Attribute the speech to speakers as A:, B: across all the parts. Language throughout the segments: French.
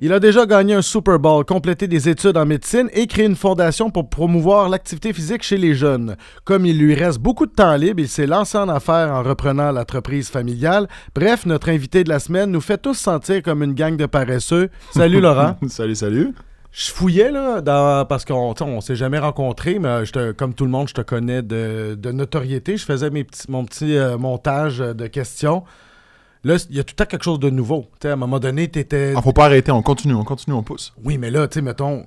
A: Il a déjà gagné un Super Bowl, complété des études en médecine et créé une fondation pour promouvoir l'activité physique chez les jeunes. Comme il lui reste beaucoup de temps libre, il s'est lancé en affaires en reprenant l'entreprise familiale. Bref, notre invité de la semaine nous fait tous sentir comme une gang de paresseux. Salut Laurent.
B: Salut.
A: Je fouillais là, parce qu'on s'est jamais rencontrés, mais comme tout le monde, je te connais de notoriété. Je faisais mon petit montage de questions. Là, il y a tout le temps quelque chose de nouveau. T'sais, à un moment donné, t'étais...
B: Faut pas arrêter, on continue, on pousse.
A: Oui, mais là, tu sais, mettons...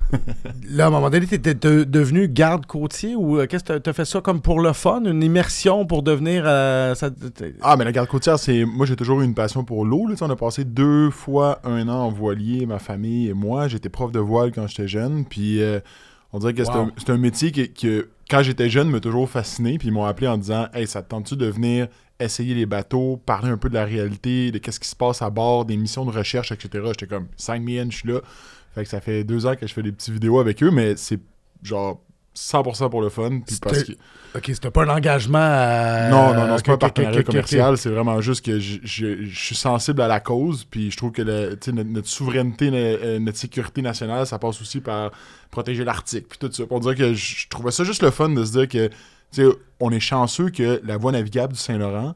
A: là, à un moment donné, t'étais devenu garde côtier ou qu'est-ce que t'as fait ça comme pour le fun? Une immersion pour devenir...
B: mais la garde côtière, c'est... Moi, j'ai toujours eu une passion pour l'eau. Là. On a passé 2 fois 1 an en voilier, ma famille et moi. J'étais prof de voile quand j'étais jeune, puis on dirait que c'est un métier qui, quand j'étais jeune, m'a toujours fasciné, puis ils m'ont appelé en disant « Hey, ça te tente-tu de venir... essayer les bateaux, parler un peu de la réalité, de qu'est-ce qui se passe à bord, des missions de recherche, etc. » J'étais comme, sign me in, je suis là. Fait que ça fait 2 ans que je fais des petites vidéos avec eux, mais c'est genre 100% pour le fun. Puis parce que...
A: Ok, c'était pas un engagement à...
B: Non, c'est pas un partenariat commercial, c'est vraiment juste que je suis sensible à la cause, puis je trouve que notre souveraineté, notre sécurité nationale, ça passe aussi par protéger l'Arctique, puis tout ça. On dirait que je trouvais ça juste le fun de se dire que on est chanceux que la voie navigable du Saint-Laurent,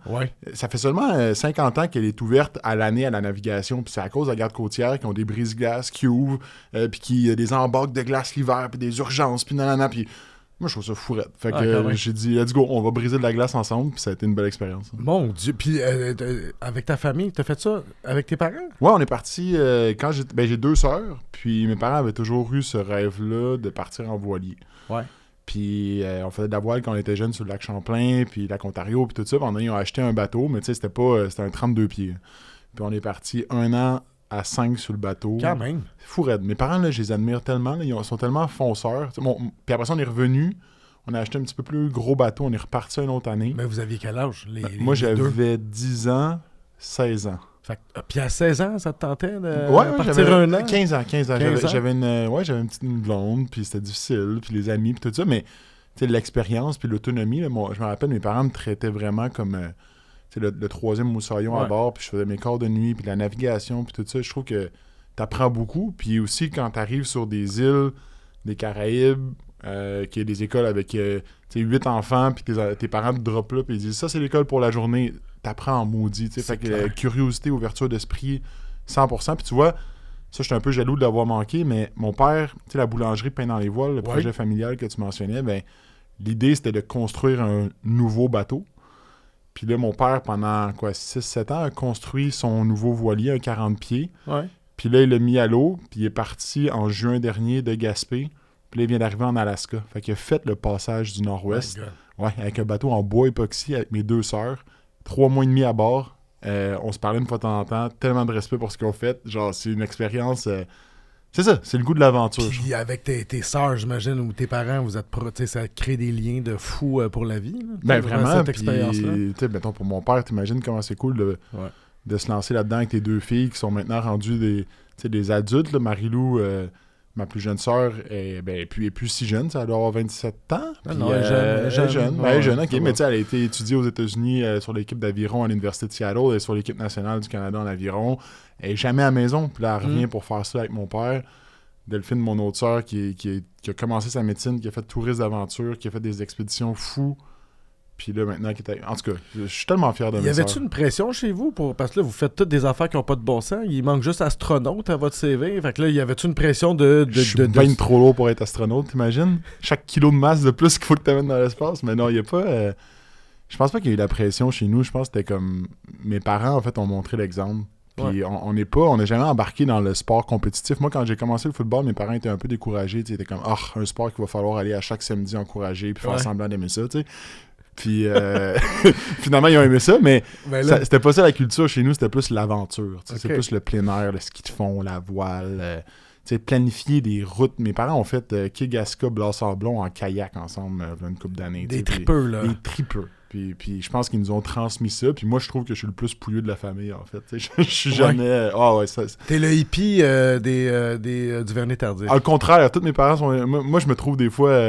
B: ça fait seulement 50 ans qu'elle est ouverte à l'année à la navigation, puis c'est à cause de la garde côtière qui ont des brise-glaces qui ouvrent, puis qui des embarques de glace l'hiver, puis des urgences, puis nanana, puis moi je trouve ça fourette. Fait que j'ai dit let's go, on va briser de la glace ensemble, puis ça a été une belle expérience.
A: Mon Dieu, puis avec ta famille, t'as fait ça avec tes parents?
B: Ouais, on est parti quand j'ai 2 sœurs, puis mes parents avaient toujours eu ce rêve-là de partir en voilier.
A: Ouais.
B: Puis on faisait de la voile quand on était jeunes sur le lac Champlain, puis lac Ontario, puis tout ça. Puis ils ont acheté un bateau, mais tu sais, c'était un 32 pieds. Puis on est parti 1 an à 5 sur le bateau.
A: Quand même.
B: C'est fou raide. Mes parents, là, je les admire tellement. Là, ils sont tellement fonceurs. Puis après ça, on est revenu. On a acheté un petit peu plus gros bateau. On est reparti une autre année.
A: Mais vous aviez quel âge?
B: Moi, j'avais 10 ans, 16 ans.
A: Puis à 16 ans, ça te tentait de partir 1 an?
B: 15 ans. J'avais une petite blonde, puis c'était difficile, puis les amis, puis tout ça, mais l'expérience, puis l'autonomie, là, je me rappelle, mes parents me traitaient vraiment comme le 3e moussaillon à bord, puis je faisais mes corps de nuit, puis la navigation, puis tout ça. Je trouve que t'apprends beaucoup, puis aussi quand t'arrives sur des îles, des Caraïbes, qu'il y a des écoles avec 8 enfants, puis tes parents te droppent là, puis ils disent « Ça, c'est l'école pour la journée », t'apprends en maudit, tu sais, fait que curiosité, ouverture d'esprit, 100%, puis tu vois, ça, j'étais un peu jaloux de l'avoir manqué, mais mon père, tu sais, la boulangerie Pain dans les voiles, le projet familial que tu mentionnais, ben l'idée, c'était de construire un nouveau bateau, puis là, mon père, pendant, 6-7 ans, a construit son nouveau voilier, un 40 pieds, puis là, il l'a mis à l'eau, puis il est parti en juin dernier de Gaspé, puis là, il vient d'arriver en Alaska, fait qu'il a fait le passage du Nord-Ouest, avec un bateau en bois époxy, avec mes 2 sœurs, 3 mois et demi à bord. On se parlait une fois de temps en temps. Tellement de respect pour ce qu'ils ont fait. Genre, c'est une expérience... c'est ça, c'est le goût de l'aventure.
A: Puis avec tes sœurs, j'imagine, ou tes parents, vous êtes ça crée des liens de fou pour la vie. Là,
B: ben vraiment,
A: cette expérience-là.
B: Mettons, pour mon père, t'imagines comment c'est cool de se lancer là-dedans avec tes 2 filles qui sont maintenant rendues des adultes. Là. Marie-Lou... ma plus jeune sœur est plus si jeune, ça doit avoir 27 ans.
A: Puis, non, elle est jeune.
B: Elle est jeune, ok. Mais tu sais, elle a été étudiée aux États-Unis sur l'équipe d'aviron à l'Université de Seattle, elle est sur l'équipe nationale du Canada en aviron. Elle est jamais à la maison, puis là, elle revient pour faire ça avec mon père. Delphine, mon autre sœur, qui a commencé sa médecine, qui a fait tourisme d'aventure, qui a fait des expéditions fous. Puis là, maintenant, en tout cas, je suis tellement fier de mes sœurs.
A: Y avait-tu une pression chez vous? Parce que là, vous faites toutes des affaires qui n'ont pas de bon sens. Il manque juste astronaute à votre CV. Fait que là, y avait-tu une pression de
B: je suis bien trop lourd pour être astronaute, t'imagines? Chaque kilo de masse de plus qu'il faut que tu amènes dans l'espace. Mais non, il n'y a pas... Je pense pas qu'il y ait eu la pression chez nous. Je pense que c'était comme... Mes parents, en fait, ont montré l'exemple. Puis on n'a jamais embarqué dans le sport compétitif. Moi, quand j'ai commencé le football, mes parents étaient un peu découragés. Ils étaient comme, un sport qu'il va falloir aller à chaque samedi encourager puis faire semblant d'aimer ça, tu sais. Puis finalement, ils ont aimé ça, mais là... c'était pas ça la culture chez nous, c'était plus l'aventure. C'est plus le plein air, le ski de fond, la voile, planifier des routes. Mes parents ont fait Kigaska, Blas-Sablon en kayak ensemble une couple d'années.
A: Des tripeux, là.
B: Des tripeux. Puis je pense qu'ils nous ont transmis ça. Puis moi, je trouve que je suis le plus pouilleux de la famille, en fait. Je suis jamais...
A: T'es le hippie du Vernet tardif.
B: Au contraire, tous mes parents sont... Moi, je me trouve des fois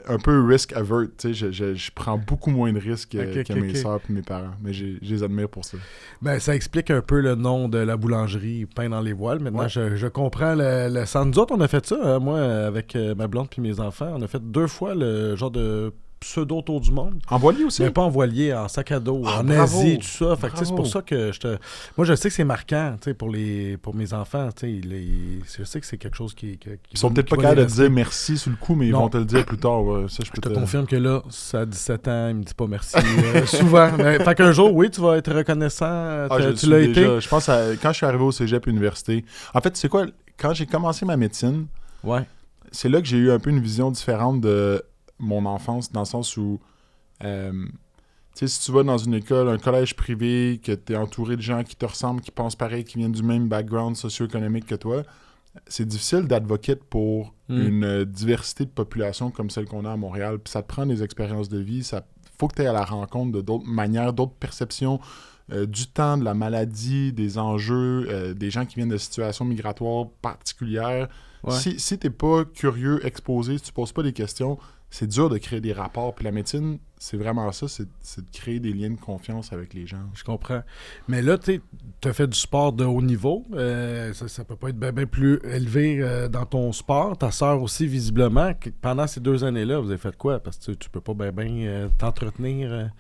B: un peu risk avert. Je prends beaucoup moins de risques que mes sœurs et mes parents. Mais je les admire pour ça.
A: Ben, ça explique un peu le nom de la boulangerie Pain dans les voiles. Maintenant, je comprends le sens. Nous autres, on a fait ça, hein, moi, avec ma blonde puis mes enfants. On a fait 2 fois le genre de pseudo-tour du monde.
B: En voilier aussi?
A: Mais pas en voilier, en sac à dos, en Asie, tout ça. Fait que c'est pour ça que moi, je sais que c'est marquant pour mes enfants. Je sais que c'est quelque chose qui
B: ils sont peut-être pas capables de te dire merci sur le coup, mais ils vont te le dire plus tard. Ça,
A: je te confirme que là, ça a 17 ans, il me dit pas merci souvent. Mais, fait qu'un jour, oui, tu vas être reconnaissant. Tu l'as été.
B: Je pense quand je suis arrivé au cégep université. En fait, c'est quoi? Quand j'ai commencé ma médecine, c'est là que j'ai eu un peu une vision différente de mon enfance, dans le sens où si tu vas dans une école, un collège privé, que tu es entouré de gens qui te ressemblent, qui pensent pareil, qui viennent du même background socio-économique que toi, c'est difficile d'advocate pour une diversité de population comme celle qu'on a à Montréal. Puis ça te prend des expériences de vie, faut que tu ailles à la rencontre de d'autres manières, d'autres perceptions du temps, de la maladie, des enjeux, des gens qui viennent de situations migratoires particulières. Si t'es pas curieux, exposé, si tu poses pas des questions, c'est dur de créer des rapports. Puis la médecine, c'est vraiment ça, c'est de créer des liens de confiance avec les gens.
A: Je comprends. Mais là, tu as fait du sport de haut niveau. Ça peut pas être bien plus élevé dans ton sport. Ta sœur aussi, visiblement. Pendant ces 2 années-là, vous avez fait quoi? Parce que tu peux pas bien t'entretenir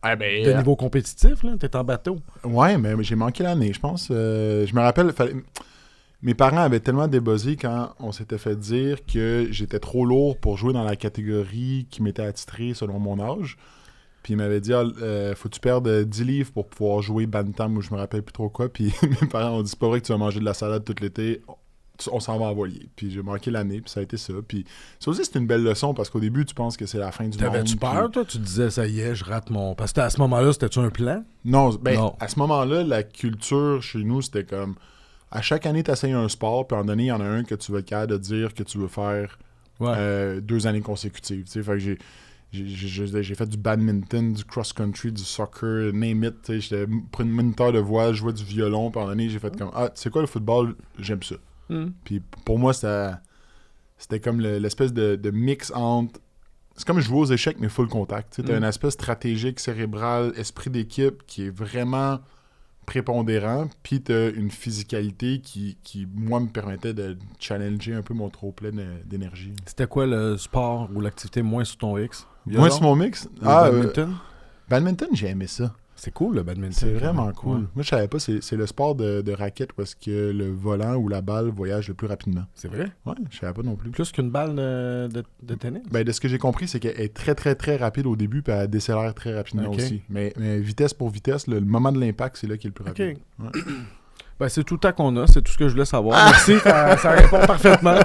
A: de niveau compétitif. Tu es en bateau.
B: Ouais, mais j'ai manqué l'année, je pense. Je me rappelle... Mes parents avaient tellement débuzzé quand on s'était fait dire que j'étais trop lourd pour jouer dans la catégorie qui m'était attitrée selon mon âge. Puis ils m'avaient dit faut que tu perdes 10 livres pour pouvoir jouer bantam ou je me rappelle plus trop quoi. Puis mes parents ont dit c'est pas vrai que tu vas manger de la salade tout l'été. On s'en va en voilier. Puis j'ai manqué l'année, puis ça a été ça. Puis ça aussi, c'est une belle leçon parce qu'au début, tu penses que c'est la fin du monde.
A: T'avais-tu peur, toi? Tu disais, ça y est, je rate mon... Parce que à ce moment-là, c'était-tu un plan?
B: Non. À ce moment-là, la culture chez nous, c'était comme... À chaque année, tu essayes un sport, puis en donné, il y en a un que tu vas être capable de dire que tu veux faire 2 années consécutives. Fait que j'ai fait du badminton, du cross-country, du soccer, name it. J'étais moniteur de voile, je jouais du violon, puis en donné, j'ai fait comme tu sais quoi, le football, j'aime ça. Puis pour moi, c'était comme l'espèce de mix entre... C'est comme jouer aux échecs, mais full contact. Tu as un aspect stratégique, cérébral, esprit d'équipe qui est vraiment... prépondérant, puis t'as une physicalité qui, moi, me permettait de challenger un peu mon trop-plein d'énergie.
A: C'était quoi le sport ou l'activité moins sur ton X?
B: Moins sur mon mix?
A: Badminton?
B: Badminton, j'ai aimé ça.
A: C'est cool, le badminton.
B: C'est vraiment cool. Moi, je savais pas, c'est le sport de raquette où est-ce que le volant ou la balle voyage le plus rapidement.
A: C'est vrai?
B: Ouais, je savais pas non plus.
A: Plus qu'une balle de tennis?
B: De ce que j'ai compris, c'est qu'elle est très, très, très rapide au début, puis elle décélère très rapidement aussi. Mais vitesse pour vitesse, le moment de l'impact, c'est là qui est le plus rapide.
A: Ouais. C'est tout le temps qu'on a, c'est tout ce que je voulais savoir. Merci, ça répond parfaitement.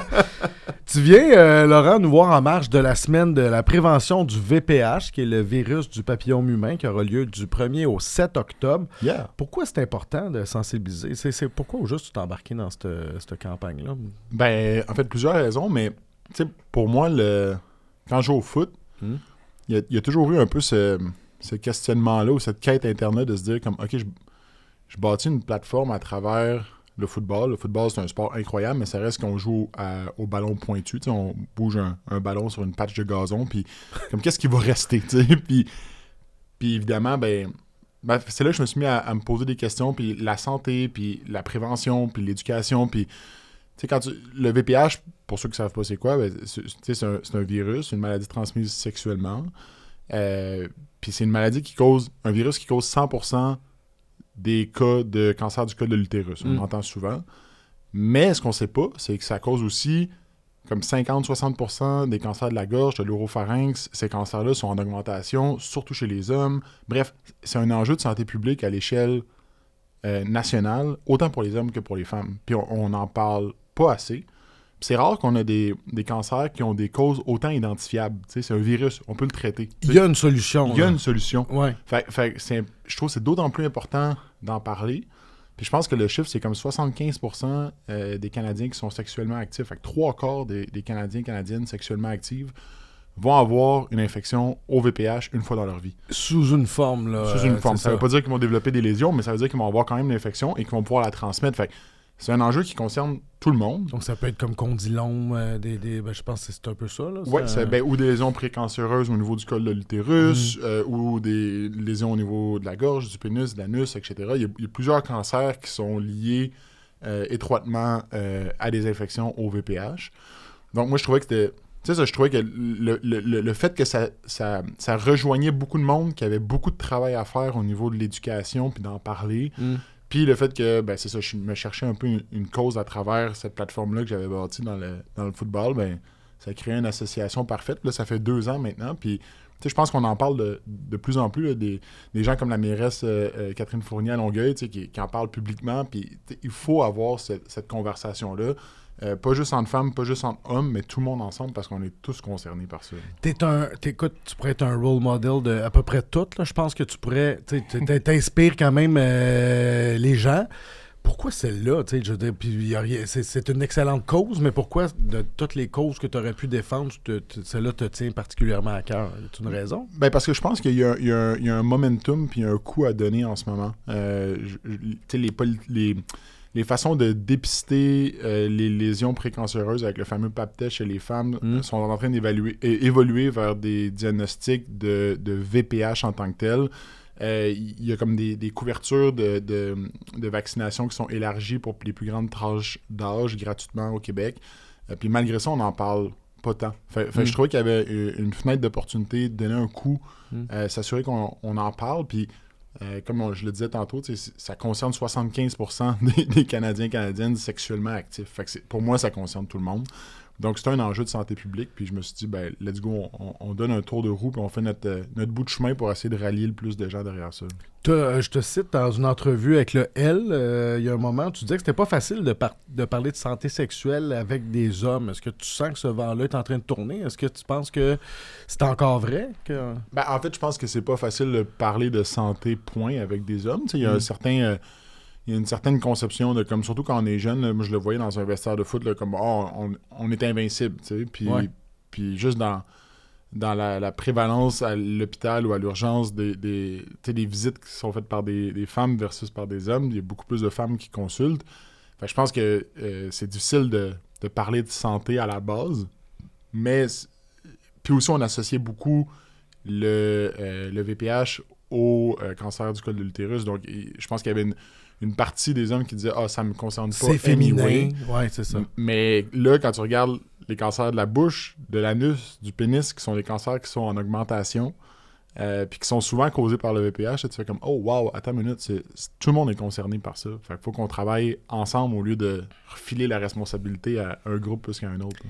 A: Tu viens, Laurent, nous voir en marge de la semaine de la prévention du VPH, qui est le virus du papillome humain, qui aura lieu du 1er au 7 octobre.
B: Yeah.
A: Pourquoi c'est important de sensibiliser? C'est pourquoi au juste tu t'es embarqué dans cette campagne-là?
B: En fait, plusieurs raisons, mais pour moi, quand je joue au foot, il y a toujours eu un peu ce questionnement-là ou cette quête interne de se dire comme, OK, je bâtis une plateforme à travers le football. Le football, c'est un sport incroyable, mais ça reste qu'on joue au ballon pointu. On bouge un ballon sur une patch de gazon, puis comme qu'est-ce qui va rester? Puis évidemment, c'est là que je me suis mis à me poser des questions, puis la santé, puis la prévention, puis l'éducation, puis le VPH, pour ceux qui ne savent pas c'est quoi, c'est un virus, une maladie transmise sexuellement, puis c'est une maladie un virus qui cause 100% des cas de cancer du col de l'utérus. On l'entend souvent. Mais ce qu'on ne sait pas, c'est que ça cause aussi comme 50-60% des cancers de la gorge, de l'oropharynx. Ces cancers-là sont en augmentation, surtout chez les hommes. Bref, c'est un enjeu de santé publique à l'échelle nationale, autant pour les hommes que pour les femmes. Puis on n'en parle pas assez. Puis c'est rare qu'on a des cancers qui ont des causes autant identifiables. C'est un virus, on peut le traiter.
A: Il y a une solution.
B: Il y a une solution.
A: Ouais.
B: Je trouve que c'est d'autant plus important d'en parler. Puis je pense que le chiffre, c'est comme 75% des Canadiens qui sont sexuellement actifs. Fait que 3/4 des Canadiens et Canadiennes sexuellement actives vont avoir une infection au VPH une fois dans leur vie.
A: Sous une forme, là.
B: Sous une forme. Ça veut pas dire qu'ils vont développer des lésions, mais ça veut dire qu'ils vont avoir quand même l'infection et qu'ils vont pouvoir la transmettre. Fait que c'est un enjeu qui concerne tout le monde.
A: Donc, ça peut être comme condylome, je pense que c'est un peu ça, là.
B: Oui, ou des lésions précancéreuses au niveau du col de l'utérus, ou des lésions au niveau de la gorge, du pénis, de l'anus, etc. Il y a plusieurs cancers qui sont liés étroitement à des infections au VPH. Donc, moi, je trouvais que c'était... Tu sais, ça, je trouvais que le fait que ça rejoignait beaucoup de monde, qui avait beaucoup de travail à faire au niveau de l'éducation, puis d'en parler. Puis le fait que, c'est ça, je me cherchais un peu une cause à travers cette plateforme-là que j'avais bâtie dans le football, ça a créé une association parfaite. Là, ça fait 2 ans maintenant, puis... Tu sais, je pense qu'on en parle de plus en plus, là, des gens comme la mairesse Catherine Fournier à Longueuil, tu sais, qui en parlent publiquement, puis il faut avoir cette conversation-là. Pas juste entre femmes, pas juste entre hommes, mais tout le monde ensemble parce qu'on est tous concernés par ça.
A: Écoute, tu pourrais être un role model de à peu près tout. Là. Je pense que tu pourrais. T'inspires quand même les gens. Pourquoi celle-là? Je veux dire, puis c'est une excellente cause, mais pourquoi de toutes les causes que tu aurais pu défendre, celle-là te tient particulièrement à cœur? As-tu une raison?
B: Parce que je pense qu'il y a un momentum puis un coup à donner en ce moment. Les façons de dépister les lésions précancéreuses avec le fameux pap test chez les femmes sont en train d'évoluer vers des diagnostics de VPH en tant que tel. Il y a comme des couvertures de vaccination qui sont élargies pour les plus grandes tranches d'âge gratuitement au Québec. Puis malgré ça, on n'en parle pas tant. Je trouvais qu'il y avait une fenêtre d'opportunité de donner un coup, s'assurer qu'on en parle. Puis comme je le disais tantôt, ça concerne 75% des Canadiens et Canadiennes sexuellement actifs. Pour moi, ça concerne tout le monde. Donc, c'est un enjeu de santé publique. Puis je me suis dit, let's go, on donne un tour de roue puis on fait notre bout de chemin pour essayer de rallier le plus de gens derrière ça.
A: Je te cite dans une entrevue avec le L, il y a un moment, tu disais que c'était pas facile de parler de santé sexuelle avec des hommes. Est-ce que tu sens que ce vent-là est en train de tourner? Est-ce que tu penses que c'est encore vrai?
B: En fait, je pense que c'est pas facile de parler de santé, point, avec des hommes. Il y a il y a une certaine conception de comme surtout quand on est jeune, là, moi je le voyais dans un vestiaire de foot là, comme on est invincible, tu sais, puis juste dans la prévalence à l'hôpital ou à l'urgence des visites qui sont faites par des femmes versus par des hommes, il y a beaucoup plus de femmes qui consultent. Je pense que c'est difficile de parler de santé à la base, mais puis aussi on associait beaucoup le VPH au cancer du col de l'utérus, donc je pense qu'il y avait une partie des hommes qui disaient « Ah, ça me concerne pas. »
A: C'est féminin. Ouais, c'est ça.
B: Mais là, quand tu regardes les cancers de la bouche, de l'anus, du pénis, qui sont des cancers qui sont en augmentation, puis qui sont souvent causés par le VPH, tu fais comme « Oh, wow, attends une minute, tout le monde est concerné par ça. » Fait qu'il faut qu'on travaille ensemble au lieu de refiler la responsabilité à un groupe plus qu'à un autre.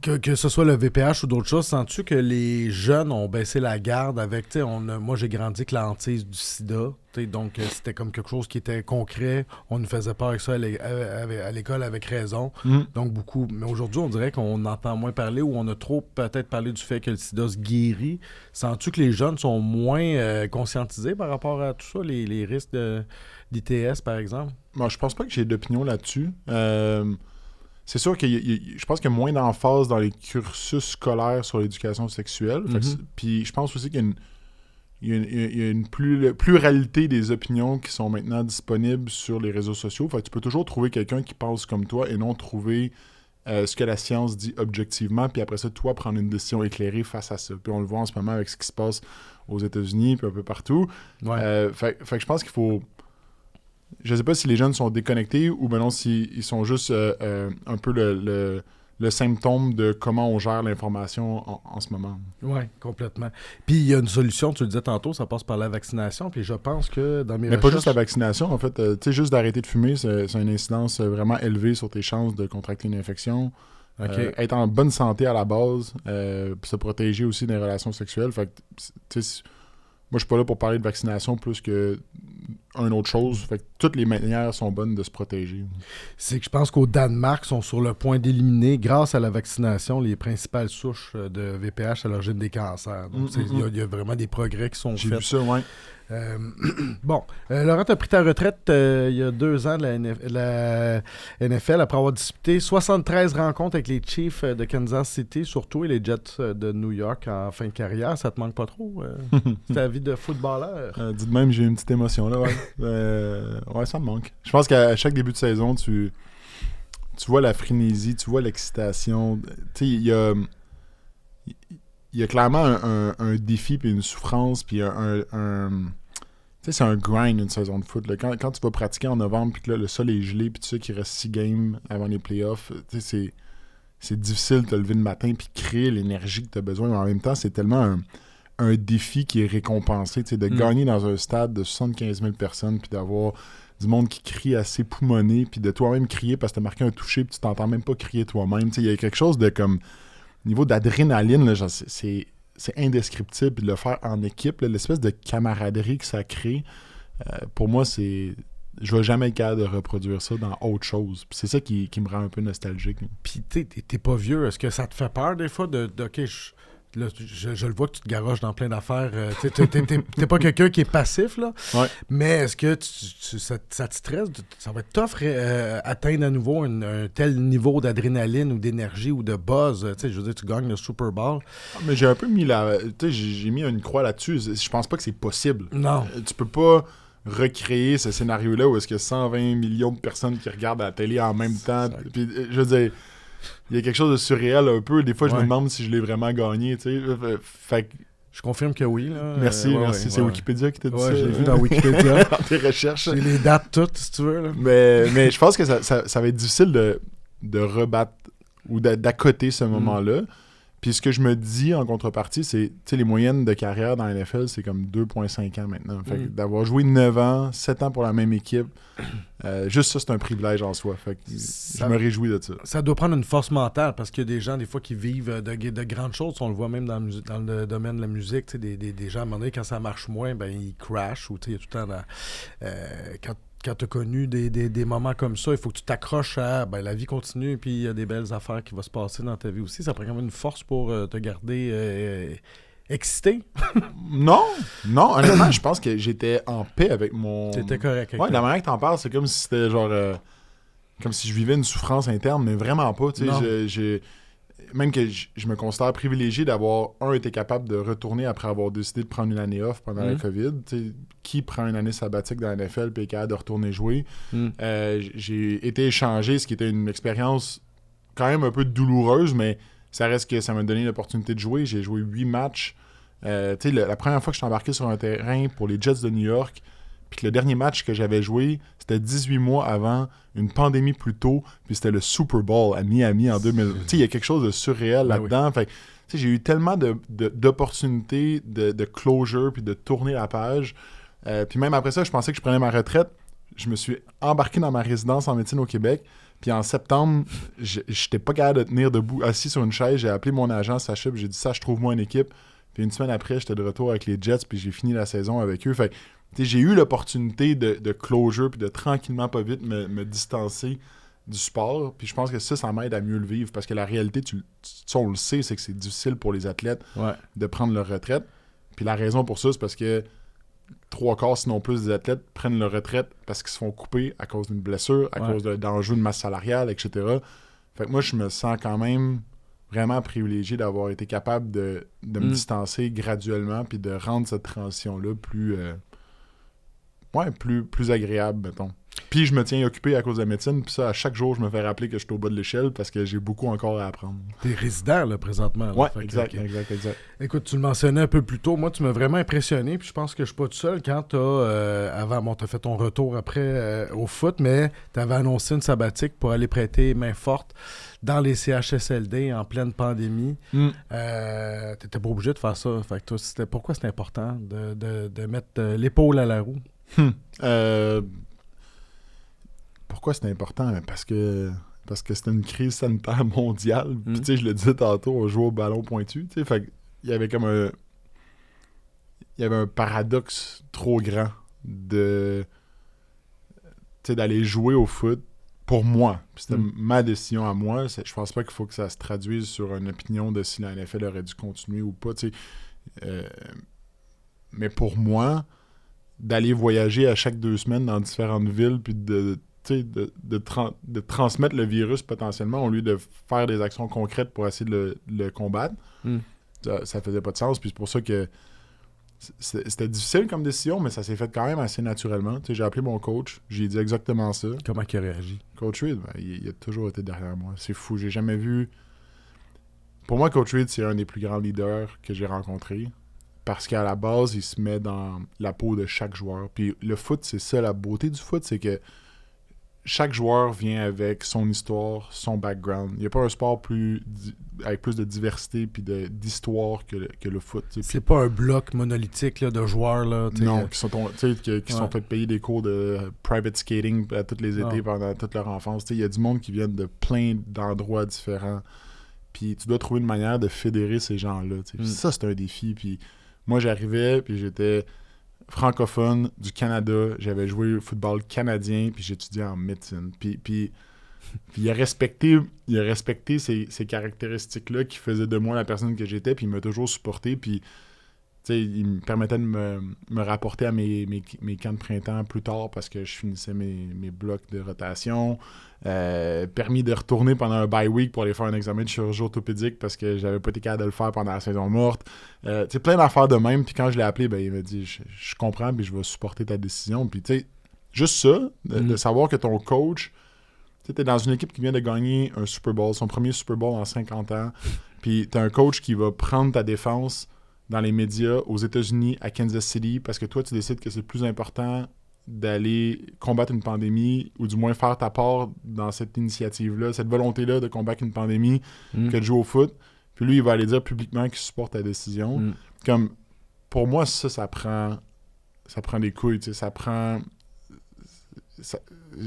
A: Que ce soit le VPH ou d'autres choses, sens-tu que les jeunes ont baissé la garde avec, moi j'ai grandi avec la hantise du sida, donc c'était comme quelque chose qui était concret, on nous faisait peur avec ça à l'école avec raison, donc beaucoup, mais aujourd'hui on dirait qu'on entend moins parler ou on a trop peut-être parlé du fait que le sida se guérit. Sens-tu que les jeunes sont moins conscientisés par rapport à tout ça, les risques d'ITS par exemple?
B: Moi, je pense pas que j'ai d'opinion là-dessus. C'est sûr que je pense qu'il y a moins d'emphase dans les cursus scolaires sur l'éducation sexuelle. Puis je pense aussi qu'il y a une pluralité des opinions qui sont maintenant disponibles sur les réseaux sociaux. Fait que tu peux toujours trouver quelqu'un qui pense comme toi et non trouver ce que la science dit objectivement. Puis après ça, toi, prendre une décision éclairée face à ça. Puis on le voit en ce moment avec ce qui se passe aux États-Unis puis un peu partout.
A: Ouais.
B: Fait que je pense qu'il faut... Je sais pas si les jeunes sont déconnectés ou non s'ils sont juste un peu le symptôme de comment on gère l'information en ce moment.
A: Oui, complètement. Puis il y a une solution, tu le disais tantôt, ça passe par la vaccination, puis je pense que dans mes
B: Mais
A: recherches...
B: pas juste la vaccination, en fait. Tu sais, juste d'arrêter de fumer, c'est une incidence vraiment élevée sur tes chances de contracter une infection.
A: Okay.
B: Être en bonne santé à la base, se protéger aussi des relations sexuelles. Fait que, tu sais, moi, je suis pas là pour parler de vaccination plus que une autre chose. Fait que toutes les manières sont bonnes de se protéger.
A: C'est que je pense qu'au Danemark, sont sur le point d'éliminer, grâce à la vaccination, les principales souches de VPH à l'origine des cancers. Donc, il y a vraiment des progrès qui sont faits.
B: J'ai vu ça, ouais.
A: Bon, Laurent, tu as pris ta retraite il y a 2 ans de la NFL après avoir disputé 73 rencontres avec les Chiefs de Kansas City, surtout, et les Jets de New York en fin de carrière. Ça te manque pas trop? C'est ta vie de footballeur?
B: Dites même, j'ai une petite émotion là. Ouais, ouais, ça me manque. Je pense qu'à chaque début de saison, tu vois la frénésie, tu vois l'excitation. Tu sais, il y a clairement un défi puis une souffrance puis tu sais, c'est un grind une saison de foot. Là. Quand tu vas pratiquer en novembre puis que là, le sol est gelé puis tu sais qu'il reste 6 games avant les playoffs, tu sais, c'est difficile de te lever le matin puis créer l'énergie que tu as besoin. Mais en même temps, c'est tellement un défi qui est récompensé. Tu sais, de gagner dans un stade de 75 000 personnes puis d'avoir du monde qui crie assez poumonné puis de toi-même crier parce que tu as marqué un toucher puis tu t'entends même pas crier toi-même. Tu sais, il y a quelque chose de comme niveau d'adrénaline, là, genre, c'est indescriptible. Puis de le faire en équipe, là, l'espèce de camaraderie que ça crée, pour moi, c'est... Je vais jamais être capable de reproduire ça dans autre chose. Puis c'est ça qui me rend un peu nostalgique.
A: Puis t'es pas vieux. Est-ce que ça te fait peur des fois de OK, je le vois que tu te garoches dans plein d'affaires. T'es pas quelqu'un qui est passif, là.
B: Ouais.
A: Mais est-ce que ça te stresse? Ça va être tough atteindre à nouveau un tel niveau d'adrénaline ou d'énergie ou de buzz. Je veux dire, tu gagnes le Super Bowl.
B: Mais j'ai un peu mis j'ai mis une croix là-dessus. Je pense pas que c'est possible.
A: Non.
B: Tu peux pas recréer ce scénario-là où est-ce qu'il y a 120 millions de personnes qui regardent la télé en même temps. Puis, je veux dire... Il y a quelque chose de surréel un peu. Des fois, je me demande si je l'ai vraiment gagné. Fait que...
A: Je confirme que oui. Là.
B: Merci. C'est Wikipédia qui t'a dit ça.
A: Je l'ai vu dans Wikipédia.
B: Dans tes recherches.
A: J'ai les dates toutes, si tu veux. Là.
B: Mais je pense que ça va être difficile de rebattre ou d'accoter ce moment-là. Puis ce que je me dis en contrepartie, c'est, tu sais, les moyennes de carrière dans la NFL, c'est comme 2,5 ans maintenant. Fait que d'avoir joué 9 ans, 7 ans pour la même équipe, juste ça, c'est un privilège en soi. Fait que je me réjouis de ça. Ça
A: doit prendre une force mentale parce qu'il y a des gens, des fois, qui vivent de grandes choses. On le voit même dans le domaine de la musique. Tu sais, des gens, à un moment donné, quand ça marche moins, ben ils crashent. Ou tu sais, il y a tout le temps... Quand tu as connu des moments comme ça, il faut que tu t'accroches à la vie continue, puis il y a des belles affaires qui vont se passer dans ta vie aussi. Ça prend quand même une force pour te garder excité.
B: Non, honnêtement, je pense que j'étais en paix avec mon...
A: C'était correct.
B: Ouais, la manière que t'en parles, c'est comme si c'était genre... comme si je vivais une souffrance interne, mais vraiment pas. Tu sais, même que je me considère privilégié d'avoir, été capable de retourner après avoir décidé de prendre une année off pendant la COVID. T'sais, qui prend une année sabbatique dans la NFL et est capable de retourner jouer? J'ai été échangé, ce qui était une expérience quand même un peu douloureuse, mais ça reste que ça m'a donné l'opportunité de jouer. J'ai joué 8 matchs. La première fois que je suis embarqué sur un terrain pour les Jets de New York, puis que le dernier match que j'avais joué, c'était 18 mois avant, une pandémie plus tôt, puis c'était le Super Bowl à Miami en 2000. Tu sais, il y a quelque chose de surréel là-dedans.
A: Oui.
B: Fait tu sais, j'ai eu tellement d'opportunités de closure puis de tourner la page. Puis même après ça, je pensais que je prenais ma retraite. Je me suis embarqué dans ma résidence en médecine au Québec. Puis en septembre, j'étais pas capable de tenir debout, assis sur une chaise. J'ai appelé mon agent, Sacha, puis j'ai dit ça, je trouve moi une équipe. Puis une semaine après, j'étais de retour avec les Jets, puis j'ai fini la saison avec eux. Fait j'ai eu l'opportunité de closure puis de tranquillement, pas vite, me distancer du sport. Puis je pense que ça m'aide à mieux le vivre parce que la réalité, on le sait, c'est que c'est difficile pour les athlètes de prendre leur retraite. Puis la raison pour ça, c'est parce que 3/4, sinon plus, des athlètes prennent leur retraite parce qu'ils se font couper à cause d'une blessure, à cause d'enjeux de masse salariale, etc. Fait que moi, je me sens quand même vraiment privilégié d'avoir été capable de me distancer graduellement puis de rendre cette transition-là plus agréable, mettons. Puis je me tiens occupé à cause de la médecine, puis ça, à chaque jour, je me fais rappeler que je suis au bas de l'échelle parce que j'ai beaucoup encore à apprendre.
A: T'es résident, là, présentement. Là.
B: Ouais, exact.
A: Écoute, tu le mentionnais un peu plus tôt. Moi, tu m'as vraiment impressionné, puis je pense que je suis pas tout seul quand t'as fait ton retour après au foot, mais t'avais annoncé une sabbatique pour aller prêter main forte dans les CHSLD en pleine pandémie. T'étais pas obligé de faire ça. Fait que toi, pourquoi c'est important de mettre l'épaule à la roue?
B: Pourquoi c'est important? Parce que c'était une crise sanitaire mondiale. Puis tu sais, je le disais tantôt, on jouait au ballon pointu. Tu sais, fait il y avait comme un paradoxe trop grand de d'aller jouer au foot pour moi. Puis c'était ma décision à moi. Je pense pas qu'il faut que ça se traduise sur une opinion de si la NFL aurait dû continuer ou pas. Mais pour moi, d'aller voyager à chaque 2 semaines dans différentes villes, puis de transmettre le virus potentiellement au lieu de faire des actions concrètes pour essayer de le combattre, ça faisait pas de sens. Puis c'est pour ça que c'était difficile comme décision, mais ça s'est fait quand même assez naturellement. J'ai appelé mon coach, j'ai dit exactement ça.
A: Comment il a réagi?
B: Coach Reid, il a toujours été derrière moi. C'est fou, j'ai jamais vu... Pour moi, Coach Reid, c'est un des plus grands leaders que j'ai rencontrés. Parce qu'à la base, il se met dans la peau de chaque joueur. Puis le foot, c'est ça, la beauté du foot, c'est que chaque joueur vient avec son histoire, son background. Il n'y a pas un sport avec plus de diversité puis d'histoire que le foot.
A: C'est pas un bloc monolithique là, de joueurs. Là,
B: non, qui sont fait payer des cours de private skating à tous les étés pendant toute leur enfance. Il y a du monde qui vient de plein d'endroits différents. Puis tu dois trouver une manière de fédérer ces gens-là. Ça, c'est un défi. Puis moi, j'arrivais, puis j'étais francophone du Canada, j'avais joué au football canadien, puis j'étudiais en médecine. Puis il a respecté ces caractéristiques-là qui faisaient de moi la personne que j'étais, puis il m'a toujours supporté, puis il me permettait de me rapporter à mes camps de printemps plus tard parce que je finissais mes blocs de rotation. Permis de retourner pendant un bye week pour aller faire un examen de chirurgie orthopédique parce que j'avais pas été capable de le faire pendant la saison morte. Plein d'affaires de même. Puis quand je l'ai appelé, il m'a dit je comprends puis je vais supporter ta décision. Puis juste ça, de savoir que ton coach, t'es dans une équipe qui vient de gagner un Super Bowl, son premier Super Bowl en 50 ans. Puis t'as un coach qui va prendre ta défense dans les médias aux États-Unis, à Kansas City, parce que toi, tu décides que c'est plus important d'aller combattre une pandémie, ou du moins faire ta part dans cette initiative-là, cette volonté-là de combattre une pandémie, que de jouer au foot. Puis lui, il va aller dire publiquement qu'il supporte ta décision. Comme, pour moi, ça prend des couilles, ça prend...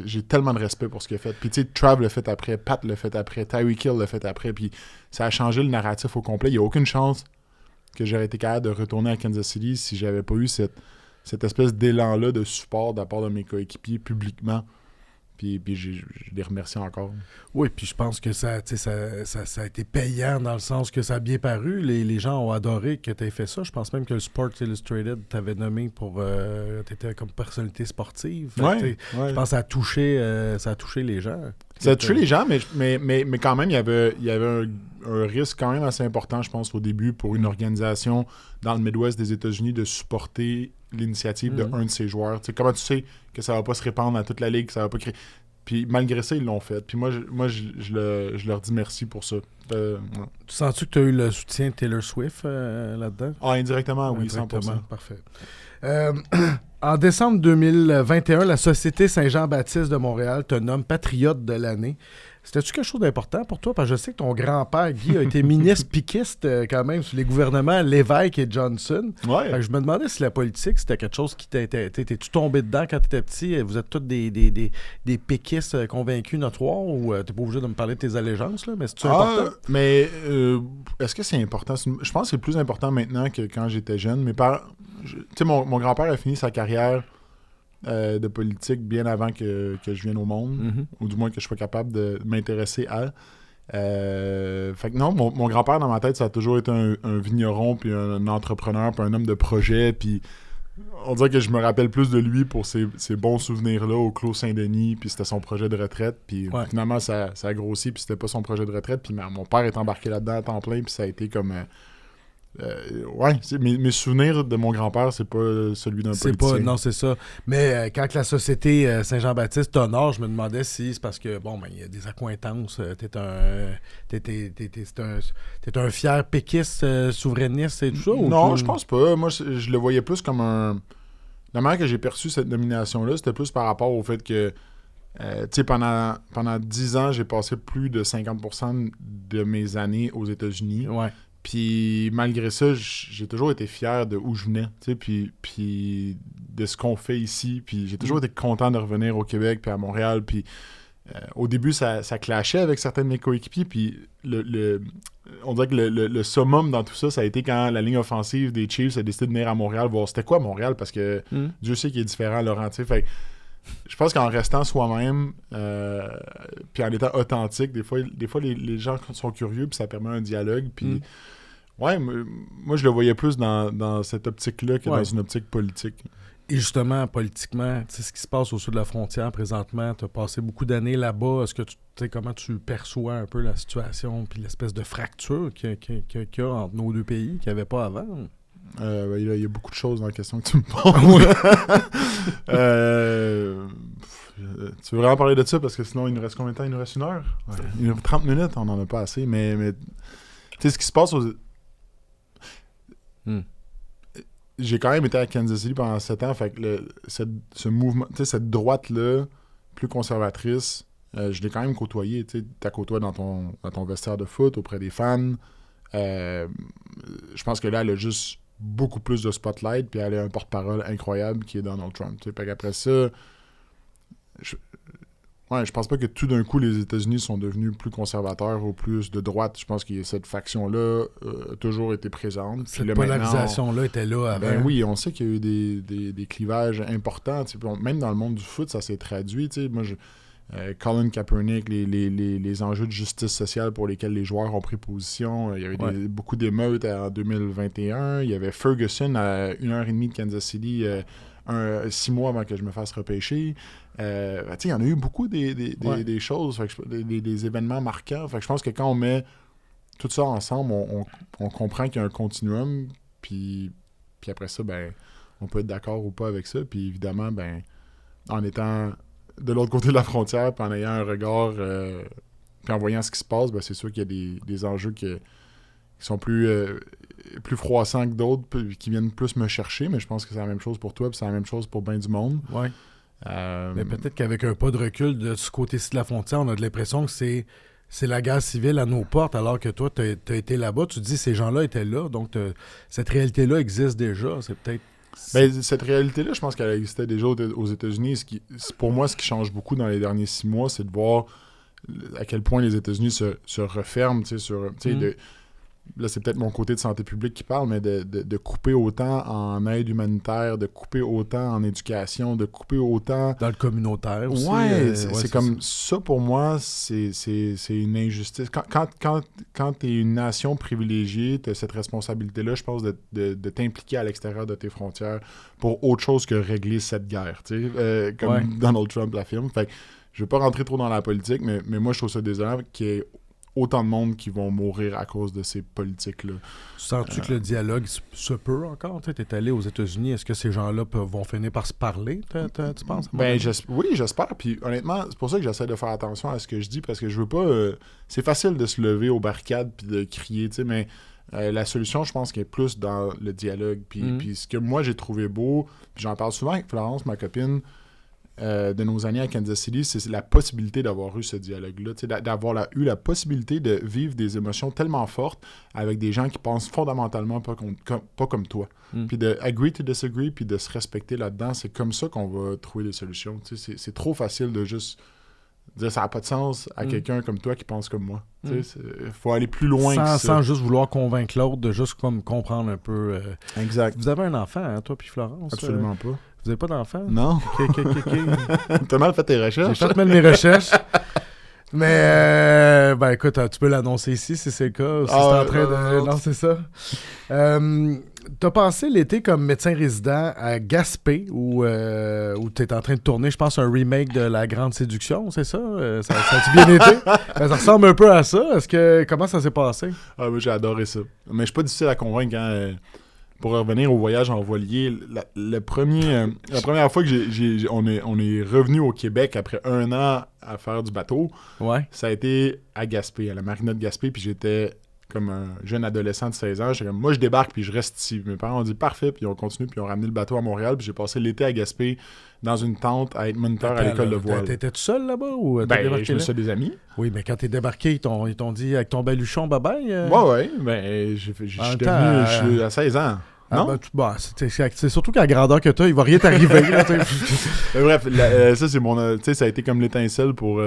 B: J'ai tellement de respect pour ce qu'il a fait. Puis tu sais, Trav l'a fait après, Pat l'a fait après, Tyreek Hill l'a fait après, puis ça a changé le narratif au complet. Il n'y a aucune chance que j'aurais été capable de retourner à Kansas City si j'avais pas eu cette espèce d'élan-là de support de la part de mes coéquipiers publiquement. Puis je les remercie encore.
A: Oui, puis je pense que ça a été payant dans le sens que ça a bien paru. Les gens ont adoré que tu aies fait ça. Je pense même que le Sports Illustrated t'avait nommé pour... tu étais comme personnalité sportive. Je pense que ça a touché les gens.
B: Ça a touché les gens, mais quand même, il y avait un risque quand même assez important, je pense, au début pour une organisation dans le Midwest des États-Unis de supporter l'initiative d'un de ses joueurs. T'sais, comment tu sais que ça va pas se répandre à toute la ligue, que ça va pas créer... Puis malgré ça, ils l'ont fait. Puis moi, je leur dis merci pour ça. Ouais.
A: Tu sens-tu que tu as eu le soutien de Taylor Swift là-dedans?
B: Ah, indirectement, oui, 100%.
A: Parfait. En décembre 2021, la Société Saint-Jean-Baptiste de Montréal te nomme patriote de l'année. C'était-tu quelque chose d'important pour toi? Parce que je sais que ton grand-père, Guy, a été ministre piquiste quand même sous les gouvernements Lévesque et Johnson.
B: Ouais.
A: Fait que je me demandais si la politique, c'était quelque chose qui t'es-tu tombé dedans quand t'étais petit? Vous êtes tous des piquistes convaincus, notoires, ou t'es pas obligé de me parler de tes allégeances, là? Mais c'est-tu important?
B: Mais est-ce que c'est important? Je pense que c'est plus important maintenant que quand j'étais jeune. Mes parents... Tu sais, mon grand-père a fini sa carrière de politique bien avant que je vienne au monde, ou du moins que je sois capable de m'intéresser à. Fait que non, mon grand-père, dans ma tête, ça a toujours été un vigneron, puis un entrepreneur, puis un homme de projet, puis on dirait que je me rappelle plus de lui pour ces bons souvenirs-là au Clos Saint-Denis, puis c'était son projet de retraite, puis finalement, ça a grossi, puis c'était pas son projet de retraite, puis mon père est embarqué là-dedans à temps plein, puis ça a été comme... mes souvenirs de mon grand-père, c'est pas celui d'un politicien.
A: Non, c'est ça. Mais quand la Société Saint-Jean-Baptiste t'honore, je me demandais si c'est parce que, il y a des accointances. T'es un fier péquiste, souverainiste et tout ça?
B: Non, je pense pas. Moi, je le voyais plus comme un... La manière que j'ai perçu cette nomination-là, c'était plus par rapport au fait que pendant 10 ans, j'ai passé plus de 50% de mes années aux États-Unis.
A: Ouais.
B: Puis malgré ça, j'ai toujours été fier de où je venais, puis de ce qu'on fait ici. Puis j'ai toujours été content de revenir au Québec puis à Montréal. Puis au début, ça clashait avec certains de mes coéquipiers. Puis on dirait que le summum dans tout ça, ça a été quand la ligne offensive des Chiefs a décidé de venir à Montréal voir c'était quoi Montréal, parce que Dieu sait qu'il est différent à Laurentides. Fait je pense qu'en restant soi-même, puis en étant authentique, des fois les gens sont curieux, puis ça permet un dialogue, puis ouais, moi je le voyais plus dans cette optique-là que dans une optique politique.
A: Et justement, politiquement, tu sais ce qui se passe au sud de la frontière présentement, tu as passé beaucoup d'années là-bas. Est-ce que tu sais comment tu perçois un peu la situation puis l'espèce de fracture qu'il y a entre nos deux pays qu'il n'y avait pas avant?
B: Il y a beaucoup de choses dans la question que tu me poses. Tu veux vraiment parler de ça? Parce que sinon, il nous reste combien de temps? Il nous reste 1 heure? Ouais. Il nous reste 30 minutes, on n'en a pas assez. Mais tu sais, ce qui se passe J'ai quand même été à Kansas City pendant 7 ans, fait que ce mouvement, tu sais, cette droite-là, plus conservatrice, je l'ai quand même côtoyé. Tu la côtoies dans ton vestiaire de foot, auprès des fans. Je pense que là, elle a juste beaucoup plus de spotlight, puis elle a un porte-parole incroyable qui est Donald Trump. Tu sais, fait qu'après ça, je pense pas que tout d'un coup les États-Unis sont devenus plus conservateurs ou plus de droite. Je pense que cette faction-là a toujours été présente.
A: Cette polarisation-là était là avant.
B: Ben oui, on sait qu'il y a eu des clivages importants. Même dans le monde du foot, ça s'est traduit. Moi, Colin Kaepernick, les enjeux de justice sociale pour lesquels les joueurs ont pris position. Il y avait beaucoup d'émeutes en 2021. Il y avait Ferguson à 1h30 de Kansas City 6 mois avant que je me fasse repêcher. Il y en a eu beaucoup des choses, des événements marquants. Fait que je pense que quand on met tout ça ensemble, on comprend qu'il y a un continuum, puis après ça, ben, on peut être d'accord ou pas avec ça. Puis évidemment, ben, en étant de l'autre côté de la frontière, puis en ayant un regard, puis en voyant ce qui se passe, ben, c'est sûr qu'il y a des enjeux qui sont plus froissants que d'autres, puis qui viennent plus me chercher, mais je pense que c'est la même chose pour toi, puis c'est la même chose pour bien du monde.
A: Oui. Mais peut-être qu'avec un pas de recul de ce côté-ci de la frontière, on a de l'impression que c'est la guerre civile à nos portes, alors que toi, tu as été là-bas, tu te dis ces gens-là étaient là, donc cette réalité-là existe déjà. C'est peut-être...
B: Ben, cette réalité-là, je pense qu'elle existait déjà aux États-Unis. Pour moi, ce qui change beaucoup dans les derniers 6 mois, c'est de voir à quel point les États-Unis se referment, là, c'est peut-être mon côté de santé publique qui parle, mais de couper autant en aide humanitaire, de couper autant en éducation, de couper autant...
A: Dans le communautaire aussi.
B: C'est comme ça, pour moi, c'est une injustice. Quand tu es une nation privilégiée, tu as cette responsabilité-là, je pense, de t'impliquer à l'extérieur de tes frontières pour autre chose que régler cette guerre, comme Donald Trump l'affirme. Fait que je ne veux pas rentrer trop dans la politique, mais moi, je trouve ça désolant qu'il y ait autant de monde qui vont mourir à cause de ces politiques-là.
A: Sens-tu que le dialogue se peut encore? Tu es allé aux États-Unis. Est-ce que ces gens-là vont finir par se parler, tu penses?
B: Ben, oui, j'espère. Puis honnêtement, c'est pour ça que j'essaie de faire attention à ce que je dis, parce que je veux pas... c'est facile de se lever aux barricades puis de crier, mais la solution, je pense, qu'elle est plus dans le dialogue. Puis ce que moi, j'ai trouvé beau, puis j'en parle souvent avec Florence, ma copine, de nos années à Kansas City, c'est la possibilité d'avoir eu ce dialogue-là, d'avoir eu la possibilité de vivre des émotions tellement fortes avec des gens qui pensent fondamentalement pas comme toi. Puis de agree to disagree, puis de se respecter là-dedans, c'est comme ça qu'on va trouver des solutions. C'est trop facile de juste dire ça n'a pas de sens à quelqu'un comme toi qui pense comme moi. Il faut aller plus loin que ça.
A: Sans juste vouloir convaitre l'autre, de juste comme comprendre un peu.
B: Exact.
A: Vous avez un enfant, hein, toi puis Florence?
B: Absolument pas.
A: Vous n'avez pas d'enfant?
B: Non.
A: OK.
B: T'as mal fait tes recherches?
A: J'ai fait mal mes recherches. Mais, ben écoute, tu peux l'annoncer ici si c'est le cas. Si c'est en train de... Non, c'est ça. T'as passé l'été comme médecin résident à Gaspé, où t'es en train de tourner, je pense, un remake de La Grande Séduction, c'est ça? Ça a-tu bien été? Ça ressemble un peu à ça. Comment ça s'est passé?
B: Ah, moi, j'ai adoré ça. Mais je suis pas difficile à convaincre, hein. Pour revenir au voyage en voilier, la première fois que on est revenu au Québec après 1 an à faire du bateau, ça a été à Gaspé, à la marina de Gaspé, puis j'étais comme un jeune adolescent de 16 ans. J'étais comme, moi, je débarque, puis je reste ici. Mes parents ont dit parfait, puis ils ont continué, puis ils ont ramené le bateau à Montréal, puis j'ai passé l'été à Gaspé dans une tente à être moniteur à l'école de voile.
A: T'étais tout seul là-bas ou
B: je me suis des amis.
A: Oui, mais quand t'es débarqué, ils t'ont dit avec ton baluchon bye-bye?
B: Ouais, ben, je suis à 16 ans. Non?
A: C'est surtout qu'à la grandeur que t'as, il va rien t'arriver.
B: Bref, ça, c'est ça a été comme l'étincelle pour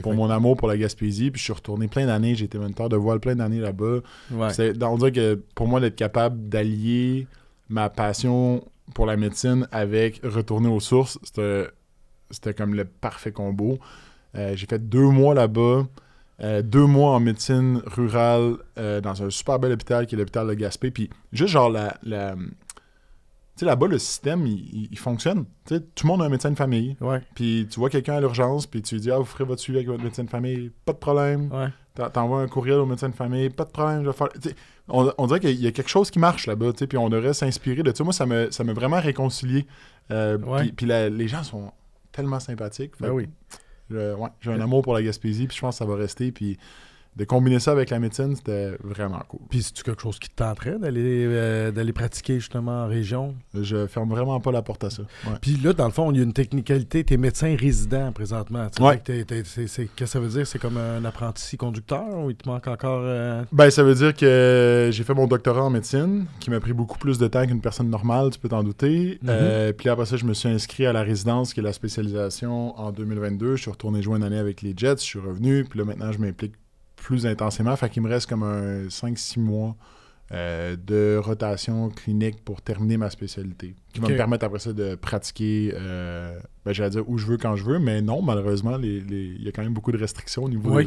B: mon amour pour la Gaspésie. Puis je suis retourné plein d'années. J'ai été moniteur de voile plein d'années là-bas. On dirait que pour moi, d'être capable d'allier ma passion pour la médecine avec retourner aux sources, c'était c'était comme le parfait combo. J'ai fait 2 mois là-bas, 2 mois en médecine rurale dans un super bel hôpital qui est l'hôpital de Gaspé. Puis juste genre tu sais, là-bas, le système, il fonctionne. Tu sais, tout le monde a un médecin de famille.
A: Ouais.
B: Puis tu vois quelqu'un à l'urgence, puis tu lui dis « Ah, vous ferez votre suivi avec votre médecin de famille. » Pas de problème.
A: Ouais.
B: T'envoies un courriel au médecin de famille. Pas de problème, je vais faire... Tu sais, on dirait qu'il y a quelque chose qui marche là-bas, tu sais, puis on devrait s'inspirer de ça. Moi, ça m'a vraiment réconcilié. Puis les gens sont tellement sympathiques.
A: Ben oui.
B: J'ai un amour pour la Gaspésie, puis je pense que ça va rester. Puis de combiner ça avec la médecine, c'était vraiment cool.
A: Puis c'est-tu quelque chose qui te tenterait d'aller pratiquer justement en région?
B: Je ferme vraiment pas la porte à ça. Ouais.
A: Puis là, dans le fond, il y a une technicalité. T'es médecin résident présentement.
B: Ouais.
A: Qu'est-ce que ça veut dire? C'est comme un apprenti conducteur ou il te manque encore...
B: Ben, ça veut dire que j'ai fait mon doctorat en médecine, qui m'a pris beaucoup plus de temps qu'une personne normale, tu peux t'en douter. Puis après ça, je me suis inscrit à la résidence, qui est la spécialisation, en 2022. Je suis retourné jouer une année avec les Jets, je suis revenu. Puis là, maintenant, je m'implique plus intensément. Fait qu'il me reste comme un 5-6 mois de rotation clinique pour terminer ma spécialité. Qui va me permettre après ça de pratiquer, j'allais dire où je veux, quand je veux, mais non, malheureusement, il y a quand même beaucoup de restrictions au niveau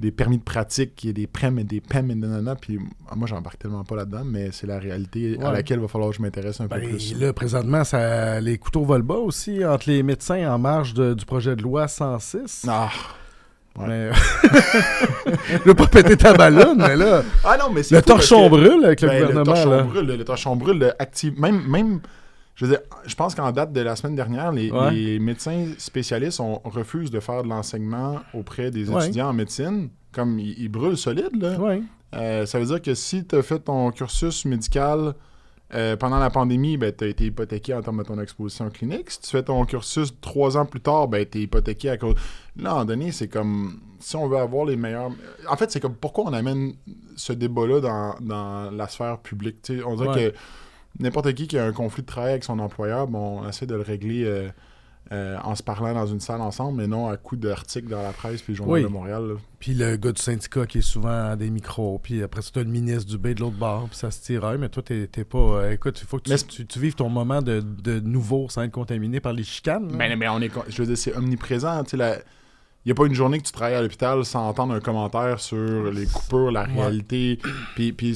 B: des permis de pratique. Il y a des PEM et des PEM et nanana, puis moi, j'embarque tellement pas là-dedans, mais c'est la réalité à laquelle il va falloir que je m'intéresse un peu plus.
A: Là, présentement, les couteaux volent bas aussi entre les médecins en marge du projet de loi 106.
B: Ah!
A: Ouais. Mais... je veux pas péter ta ballonne, mais là...
B: Ah non, mais c'est
A: le torchon brûle avec le gouvernement.
B: Le torchon brûle active. Même je veux dire, je pense qu'en date de la semaine dernière, les médecins spécialistes refusent de faire de l'enseignement auprès des étudiants en médecine. Comme ils brûlent solide, là. Ouais. Ça veut dire que si tu as fait ton cursus médical... pendant la pandémie, ben, tu as été hypothéqué en termes de ton exposition clinique. Si tu fais ton cursus 3 ans plus tard, ben, tu es hypothéqué à cause... Là, à un moment donné, c'est comme... Si on veut avoir les meilleurs... En fait, c'est comme pourquoi on amène ce débat-là dans la sphère publique. T'sais, on dirait que n'importe qui a un conflit de travail avec son employeur, bon, on essaie de le régler... en se parlant dans une salle ensemble, mais non à coups d'articles dans la presse puis le Journal de Montréal. Là.
A: Puis le gars du syndicat qui est souvent à des micros, puis après ça, t'as le ministre du B de l'autre bord, puis ça se tiraille, mais toi, t'es pas... écoute, il faut que tu vives ton moment de nouveau sans être contaminé par les chicanes.
B: Mais je veux dire, c'est omniprésent. Il n'y a pas une journée que tu travailles à l'hôpital sans entendre un commentaire sur les coupures, la réalité. Puis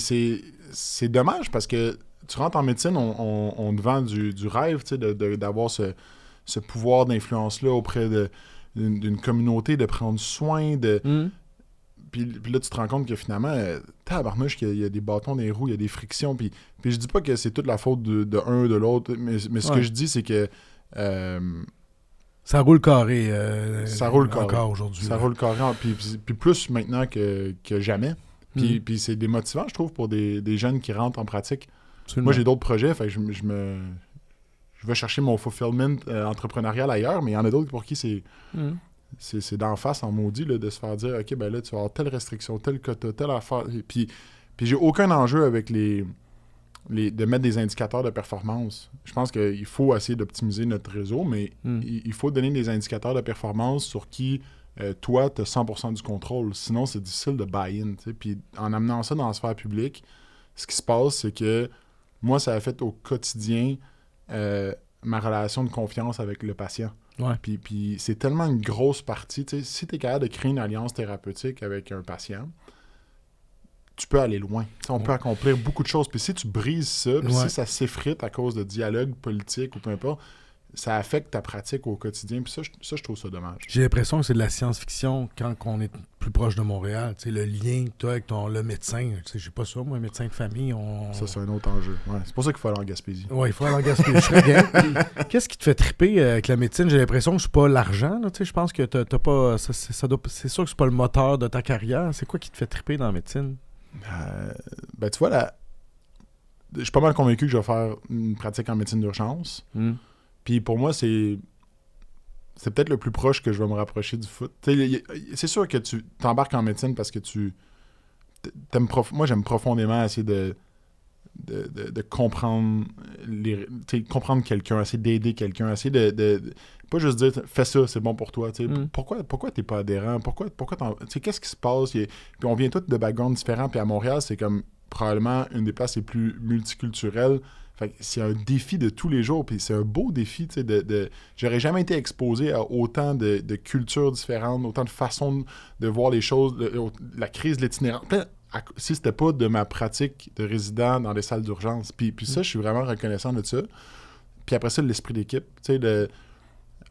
B: c'est dommage parce que tu rentres en médecine, on te vend du rêve, d'avoir ce pouvoir d'influence-là auprès d'une communauté, de prendre soin de... Puis là, tu te rends compte que finalement, tabarnouche, qu'il y a des bâtons dans les roues, il y a des frictions. Puis je dis pas que c'est toute la faute de un ou de l'autre, mais ce que je dis, c'est que...
A: ça roule carré.
B: Ça roule carré.
A: Encore aujourd'hui.
B: Ça roule carré. Puis plus maintenant que jamais. Puis c'est démotivant, je trouve, pour des jeunes qui rentrent en pratique. Absolument. Moi, j'ai d'autres projets, fait que je vais chercher mon fulfillment entrepreneurial ailleurs, mais il y en a d'autres pour qui c'est d'en face en maudit là, de se faire dire « OK, ben là, tu vas avoir telle restriction, tel quota, telle affaire. » Puis j'ai aucun enjeu avec de mettre des indicateurs de performance. Je pense qu'il faut essayer d'optimiser notre réseau, mais il faut donner des indicateurs de performance sur qui, toi, tu as 100% du contrôle. Sinon, c'est difficile de buy-in. Puis en amenant ça dans la sphère publique, ce qui se passe, c'est que moi, ça a fait au quotidien... ma relation de confiance avec le patient. Ouais. Puis c'est tellement une grosse partie. Si tu es capable de créer une alliance thérapeutique avec un patient, tu peux aller loin. On peut accomplir beaucoup de choses. Puis si tu brises ça, puis si ça s'effrite à cause de dialogue politique ou peu importe, ça affecte ta pratique au quotidien. Puis ça, je trouve ça dommage.
A: J'ai l'impression que c'est de la science-fiction quand on est plus proche de Montréal. Le lien que tu as avec le médecin. J'ai pas ça, moi, un médecin de famille.
B: Ça, c'est un autre enjeu. Ouais, c'est pour ça qu'il faut aller en Gaspésie.
A: Oui, il faut aller en Gaspésie. Je serais bien. Qu'est-ce qui te fait triper avec la médecine? J'ai l'impression que c'est pas l'argent. Je pense que t'as pas. C'est sûr que c'est pas le moteur de ta carrière. C'est quoi qui te fait triper dans la médecine?
B: Tu vois, je suis pas mal convaincu que je vais faire une pratique en médecine d'urgence. Puis pour moi, c'est peut-être le plus proche que je vais me rapprocher du foot. C'est sûr que tu t'embarques en médecine parce que moi, j'aime profondément essayer de comprendre comprendre quelqu'un, essayer d'aider quelqu'un, essayer de pas juste dire « fais ça, c'est bon pour toi ». Pourquoi t'es pas adhérent? Pourquoi qu'est-ce qui se passe? Puis on vient tous de backgrounds différents, puis à Montréal, c'est comme probablement une des places les plus multiculturelles. Fait que c'est un défi de tous les jours, puis c'est un beau défi, tu sais, j'aurais jamais été exposé à autant de cultures différentes, autant de façons de voir les choses, la crise de l'itinérance. Si c'était pas de ma pratique de résident dans les salles d'urgence. Puis ça, je suis vraiment reconnaissant de ça. Puis après ça, l'esprit d'équipe. Tu sais,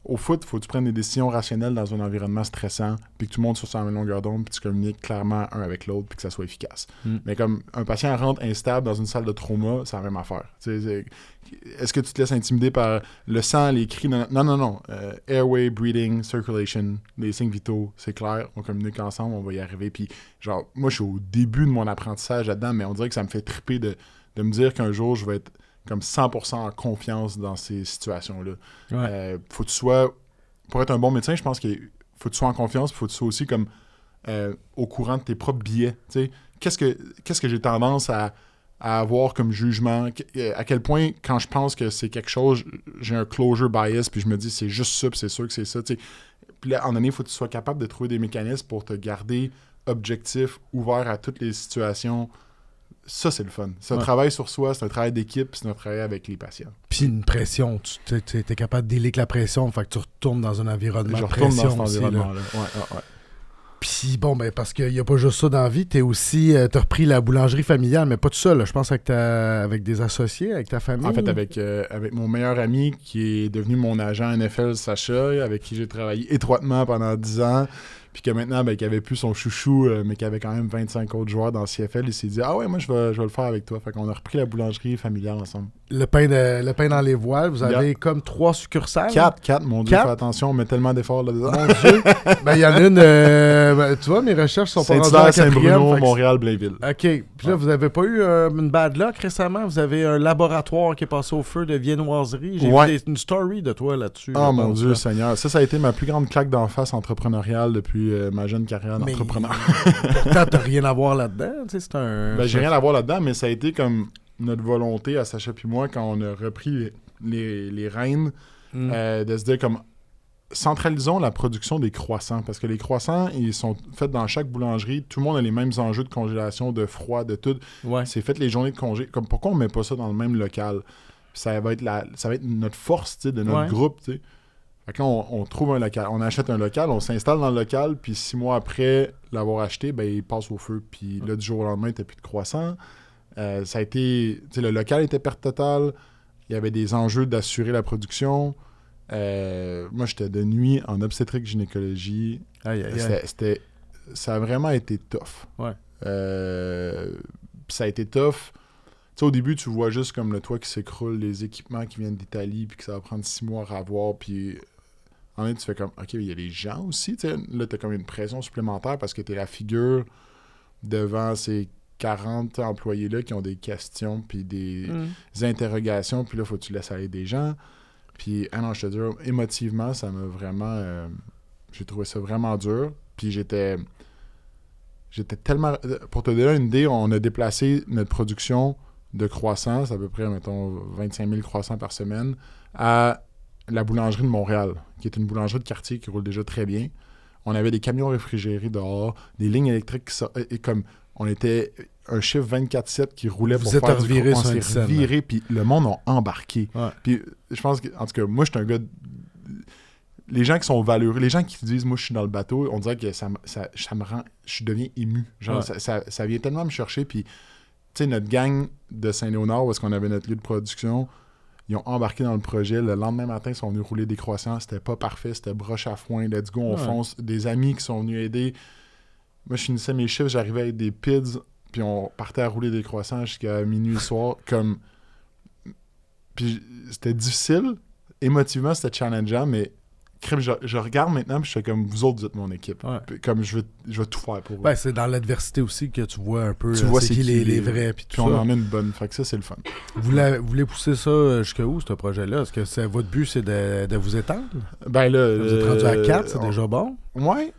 B: au foot, il faut que tu prennes des décisions rationnelles dans un environnement stressant, puis que tout le monde soit sur la même longueur d'onde, puis tu communiques clairement un avec l'autre, puis que ça soit efficace. Mais comme un patient rentre instable dans une salle de trauma, c'est la même affaire. Est-ce que tu te laisses intimider par le sang, les cris? Non. Airway, breathing, circulation, les signes vitaux, c'est clair. On communique ensemble, on va y arriver. Puis genre, moi, je suis au début de mon apprentissage là-dedans, mais on dirait que ça me fait triper de me dire qu'un jour, je vais être comme 100% en confiance dans ces situations-là. Ouais. Faut que tu sois... Pour être un bon médecin, je pense qu'il faut que tu sois en confiance, faut que tu sois aussi comme au courant de tes propres biais. T'sais. Qu'est-ce que j'ai tendance à avoir comme jugement? À quel point, quand je pense que c'est quelque chose, j'ai un closure bias, puis je me dis c'est juste ça, puis c'est sûr que c'est ça. T'sais. Puis là, en année, il faut que tu sois capable de trouver des mécanismes pour te garder objectif, ouvert à toutes les situations. Ça, c'est le fun. C'est un travail sur soi, c'est un travail d'équipe, c'est un travail avec les patients.
A: Puis une pression. Tu es capable de délier la pression, fait que tu retournes dans un environnement de pression. Je retourne dans cet environnement-là.
B: Ouais.
A: Puis bon, ben parce qu'il n'y a pas juste ça dans la vie, t'as repris la boulangerie familiale, mais pas tout seul. Je pense avec des associés, avec ta famille.
B: En fait, avec mon meilleur ami qui est devenu mon agent NFL, Sacha, avec qui j'ai travaillé étroitement pendant 10 ans. Puis que maintenant, qui avait plus son chouchou, mais qui avait quand même 25 autres joueurs dans le CFL, il s'est dit « Ah ouais, moi, je vais le faire avec toi. » Fait qu'on a repris la boulangerie familiale ensemble.
A: Le pain dans les voiles, vous avez comme 3 succursales?
B: 4, mon Dieu, fais attention, on met tellement d'efforts là-dedans.
A: Mon Dieu! Il y en a une... tu vois, mes recherches sont pas rendues à la 4e.
B: Saint-Bruno, Montréal, Blainville.
A: OK. Puis là, vous avez pas eu une bad luck récemment? Vous avez un laboratoire qui est passé au feu de viennoiserie. J'ai vu une story de toi là-dessus.
B: Oh mon Dieu, Seigneur. Ça a été ma plus grande claque d'en face entrepreneuriale depuis ma jeune carrière d'entrepreneur.
A: Pourtant, t'as rien à voir là-dedans. C'est
B: j'ai rien à voir là-dedans, mais ça a été comme notre volonté à Sacha puis moi quand on a repris les rênes de se dire comme centralisons la production des croissants parce que les croissants ils sont faits dans chaque boulangerie, tout le monde a les mêmes enjeux de congélation, de froid, de tout. C'est fait les journées de congé. Comme pourquoi on met pas ça dans le même local? Ça va être notre force de notre groupe, tu sais. Fait que là, on trouve un local, on achète un local, on s'installe dans le local, puis 6 mois après l'avoir acheté, il passe au feu. Puis là, du jour au lendemain, t'as plus de croissants. Ça a été... le local était perte totale. Il y avait des enjeux d'assurer la production. Moi, j'étais de nuit en obstétrique gynécologie. Ça a vraiment été tough.
A: Ouais.
B: Ça a été tough. Tu sais, au début, tu vois juste comme le toit qui s'écroule, les équipements qui viennent d'Italie, puis que ça va prendre 6 mois à revoir, puis en fait, tu fais comme, OK, il y a les gens aussi, tu sais. Là, t'as comme une pression supplémentaire parce que t'es la figure devant ces 40 employés-là qui ont des questions, puis des interrogations, puis là, faut que tu laisses aller des gens. Puis, non, je te dis, émotivement, ça m'a vraiment... j'ai trouvé ça vraiment dur, puis j'étais tellement... Pour te donner une idée, on a déplacé notre production de croissants, c'est à peu près, mettons, 25 000 croissants par semaine, à la boulangerie de Montréal, qui est une boulangerie de quartier qui roule déjà très bien. On avait des camions réfrigérés dehors, des lignes électriques qui sortaient, et comme on était un chiffre 24/7 qui roulait pour faire du gros, on s'est reviré, puis le monde a embarqué. Ouais. Puis je pense que, en tout cas, moi, je suis un gars... Les gens qui sont valeureux, les gens qui disent « moi, je suis dans le bateau », on dirait que ça me rend... Je deviens ému. Genre, ça vient tellement me chercher, puis tu sais, notre gang de Saint-Léonard, où est-ce qu'on avait notre lieu de production... Ils ont embarqué dans le projet. Le lendemain matin, ils sont venus rouler des croissants. C'était pas parfait. C'était broche à foin. Let's go, on fonce. Des amis qui sont venus aider. Moi, je finissais mes chiffres. J'arrivais avec des pids. Puis on partait à rouler des croissants jusqu'à minuit le soir. Puis c'était difficile. Émotivement, c'était challengeant. Mais je regarde maintenant, puis je fais comme vous autres, vous êtes mon équipe. Ouais. Comme je vais tout faire pour vous.
A: Ben, c'est dans l'adversité aussi que tu vois un peu c'est qui les vrais. Puis
B: on en a une bonne. Fait que ça, c'est le fun.
A: Vous voulez pousser ça jusqu'où, ce projet-là? Est-ce que votre but, c'est de vous étendre?
B: Ben là...
A: Vous êtes rendu à 4, c'est déjà bon?
B: Ouais.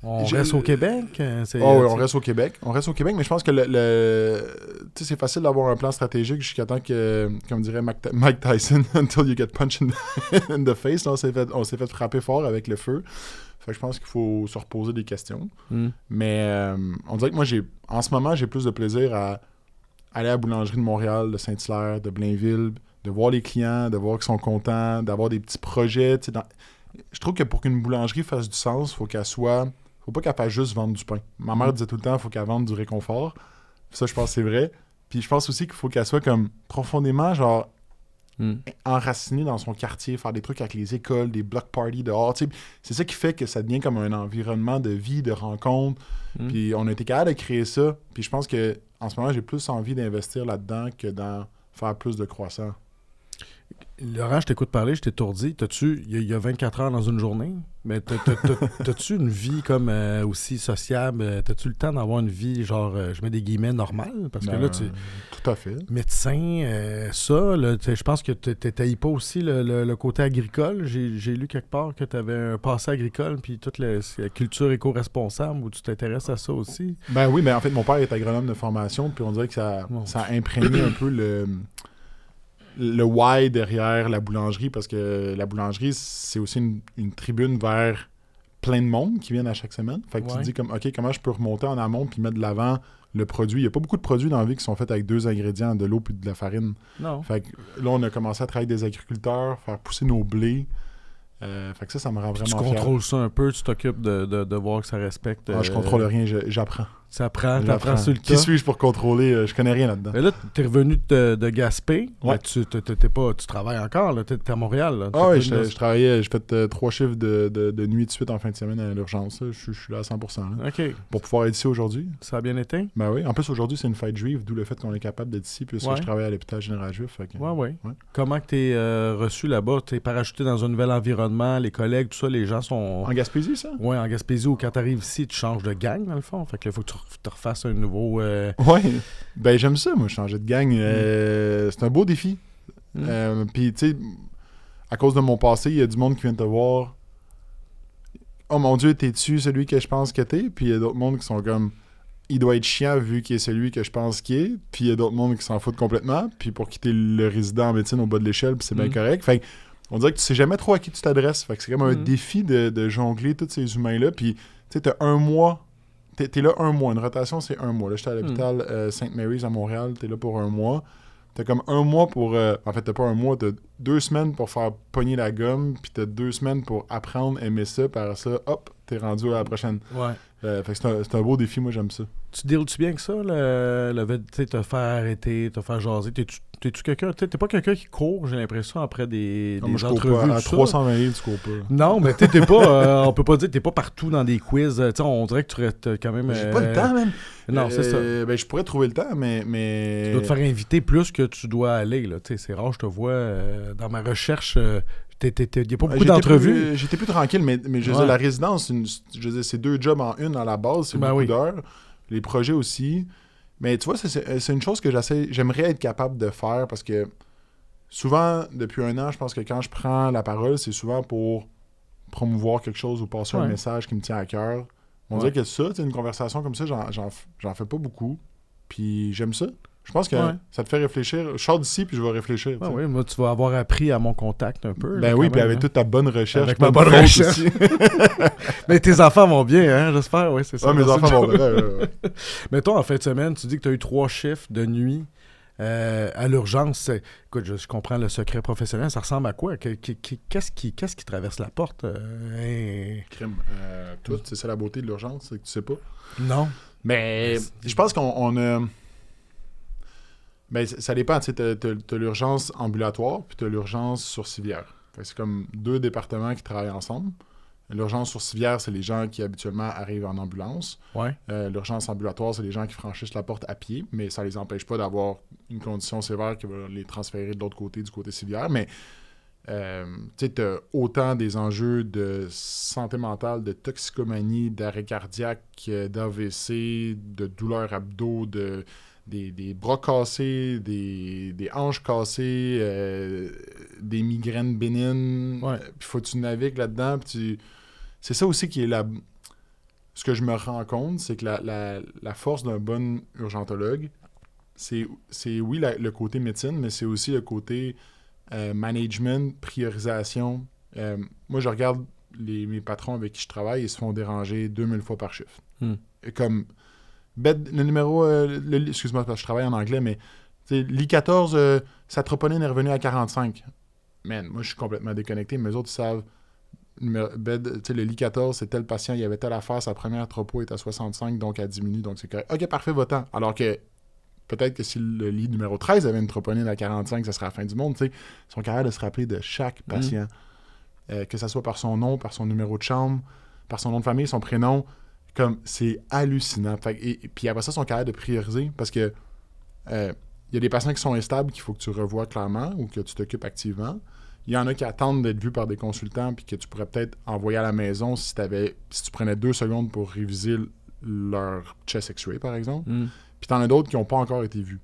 A: On reste au Québec?
B: Oui, on reste au Québec. On reste au Québec, mais je pense que c'est facile d'avoir un plan stratégique jusqu'à temps que, comme dirait Mike Tyson, until you get punched in the face. Là, on s'est fait frapper fort avec le feu. Fait que je pense qu'il faut se reposer des questions. Mais on dirait que moi, en ce moment, j'ai plus de plaisir à aller à la boulangerie de Montréal, de Saint-Hilaire, de Blainville, de voir les clients, de voir qu'ils sont contents, d'avoir des petits projets. Je trouve que pour qu'une boulangerie fasse du sens, faut pas qu'elle fasse juste vendre du pain. Ma mère disait tout le temps, il faut qu'elle vende du réconfort. Ça, je pense que c'est vrai. Puis je pense aussi qu'il faut qu'elle soit comme profondément, genre, enracinée dans son quartier, faire des trucs avec les écoles, des block parties dehors. C'est ça qui fait que ça devient comme un environnement de vie, de rencontre. Puis on a été capable de créer ça. Puis je pense que en ce moment, j'ai plus envie d'investir là-dedans que dans faire plus de croissants.
A: Laurent, je t'écoute parler, je t'ai étourdi. Il y a 24 heures dans une journée, mais t'as-tu une vie comme aussi sociable? T'as-tu le temps d'avoir une vie, genre, je mets des guillemets, normale? Parce que là,
B: tout à fait.
A: Médecin, ça, je pense que t'étais pas aussi le côté agricole. J'ai lu quelque part que t'avais un passé agricole, puis toute la culture éco-responsable, où tu t'intéresses à ça aussi.
B: Ben oui, mais en fait, mon père est agronome de formation, puis on dirait que ça a imprégné un peu le why derrière la boulangerie, parce que la boulangerie, c'est aussi une tribune vers plein de monde qui viennent à chaque semaine. Fait que tu te dis comme, OK, comment je peux remonter en amont puis mettre de l'avant le produit. Il n'y a pas beaucoup de produits dans la vie qui sont faits avec 2 ingrédients, de l'eau puis de la farine.
A: Non.
B: Fait que là, on a commencé à travailler avec des agriculteurs, faire pousser nos blés. Fait que ça me rend vraiment fier.
A: Tu contrôles ça un peu, tu t'occupes de voir que ça respecte.
B: Je contrôle rien, j'apprends.
A: T'apprends sur le tas.
B: Qui suis-je pour contrôler? Je connais rien là-dedans.
A: Mais là, t'es revenu de Gaspé.
B: Ouais.
A: Tu travailles encore, là. T'es à Montréal, là.
B: Ah oui, je travaillais, j'ai fait 3 chiffres de nuit de suite en fin de semaine à l'urgence. Je suis là à 100%. Là,
A: OK.
B: pour pouvoir être ici aujourd'hui.
A: Ça a bien été?
B: Ben oui. En plus, aujourd'hui, c'est une fête juive, d'où le fait qu'on est capable d'être ici, puisque je travaille à l'hôpital général juif. Fait que,
A: ouais. Comment que t'es reçu là-bas? T'es parachuté dans un nouvel environnement, les collègues, tout ça, les gens sont...
B: En Gaspésie, ça?
A: Oui, en Gaspésie, où quand t'arrives ici, tu changes de gang, dans le fond. Fait que là, il faut que tu te refasses un nouveau...
B: Ouais. Ben, j'aime ça, moi, changer de gang. C'est un beau défi. Puis, tu sais, à cause de mon passé, il y a du monde qui vient te voir. Oh mon Dieu, t'es-tu celui que je pense que t'es? Puis il y a d'autres mondes qui sont comme... Il doit être chiant vu qu'il est celui que je pense qu'il est. Puis il y a d'autres mondes qui s'en foutent complètement. Puis pour quitter le résident en médecine au bas de l'échelle, puis c'est bien correct. Fait que, on dirait que tu sais jamais trop à qui tu t'adresses. Fait que c'est comme un défi de jongler tous ces humains-là. Puis, tu sais, t'as un mois... T'es là 1 mois. Une rotation, c'est 1 mois. Là, j'étais à l'hôpital St. Mary's à Montréal. T'es là pour 1 mois. T'as comme 1 mois pour... En fait, t'as pas 1 mois. T'as 2 semaines pour faire pogner la gomme. Puis t'as 2 semaines pour apprendre, aimer ça. Par ça, hop, t'es rendu à la prochaine.
A: Ouais.
B: Fait que c'est un beau défi. Moi, j'aime ça.
A: Tu deals-tu bien que ça, te faire arrêter, te faire jaser? T'es-tu quelqu'un... T'es pas quelqu'un qui court, j'ai l'impression, après des entrevues.
B: À 320 livres, tu cours pas.
A: Non, mais t'es pas... on peut pas dire que t'es pas partout dans des quiz. On dirait que tu restes quand même...
B: J'ai pas le temps, même.
A: Non, c'est ça.
B: Ben, je pourrais trouver le temps, mais...
A: Tu dois te faire inviter plus que tu dois aller, là. C'est rare, je te vois dans ma recherche... Il n'y a pas beaucoup d'entrevues.
B: J'étais plus tranquille, mais je veux dire, la résidence, c'est 2 jobs en une à la base, c'est beaucoup d'heures. Les projets aussi. Mais tu vois, c'est une chose que j'aimerais être capable de faire parce que souvent, depuis 1 an, je pense que quand je prends la parole, c'est souvent pour promouvoir quelque chose ou passer un message qui me tient à cœur. On dirait que ça, une conversation comme ça, j'en fais pas beaucoup. Puis j'aime ça. Je pense que ça te fait réfléchir. Je sors d'ici puis je vais réfléchir.
A: Oui, moi, tu vas avoir appris à mon contact un peu.
B: Ben oui, puis avec toute ta bonne recherche.
A: Avec ma bonne recherche. Mais tes enfants vont bien, hein, j'espère. Oui, c'est ça.
B: Oui, mes enfants vont bien.
A: Mais toi, en fin de semaine, tu dis que tu as eu 3 chiffres de nuit à l'urgence. Écoute, je comprends le secret professionnel. Ça ressemble à quoi? Qu'est-ce qui traverse la porte?
B: Crime. Tout, c'est ça la beauté de l'urgence, c'est que tu sais pas.
A: Non.
B: Mais je pense qu'on a... Ben, ça dépend, tu sais, t'as l'urgence ambulatoire puis t'as l'urgence sourcilière. C'est comme 2 départements qui travaillent ensemble. L'urgence sourcilière, c'est les gens qui habituellement arrivent en ambulance.
A: Ouais.
B: L'urgence ambulatoire, c'est les gens qui franchissent la porte à pied, mais ça les empêche pas d'avoir une condition sévère qui va les transférer de l'autre côté, du côté civière. Mais tu sais, t'as autant des enjeux de santé mentale, de toxicomanie, d'arrêt cardiaque, d'AVC, de douleurs abdos, des bras cassés, des hanches cassées, des migraines bénignes.
A: Ouais.
B: Puis faut que tu navigues là-dedans. C'est ça aussi qui est ce que je me rends compte, c'est que la force d'un bon urgentologue, c'est oui le côté médecine, mais c'est aussi le côté management, priorisation. Moi, je regarde mes patrons avec qui je travaille, ils se font déranger 2000 fois par chiffre.
A: Mm.
B: Comme... le numéro... excuse-moi, parce que je travaille en anglais, mais lit 14, sa troponine est revenue à 45. Man, moi, je suis complètement déconnecté, mais eux autres, ils savent... le lit 14, c'est tel patient, il y avait telle affaire, sa première tropo est à 65, donc elle diminue, donc c'est correct. OK, parfait, va-t'en. Alors que peut-être que si le lit numéro 13 avait une troponine à 45, ça serait la fin du monde. Ils sont capables de se rappeler de chaque patient. Que ce soit par son nom, par son numéro de chambre, par son nom de famille, son prénom. Comme, c'est hallucinant. Puis après ça, ils sont capables de prioriser parce que il y a des patients qui sont instables qu'il faut que tu revoies clairement ou que tu t'occupes activement. Il y en a qui attendent d'être vus par des consultants puis que tu pourrais peut-être envoyer à la maison si tu prenais 2 secondes pour réviser leur chest X-ray, par exemple. Puis t'en as d'autres qui n'ont pas encore été vus.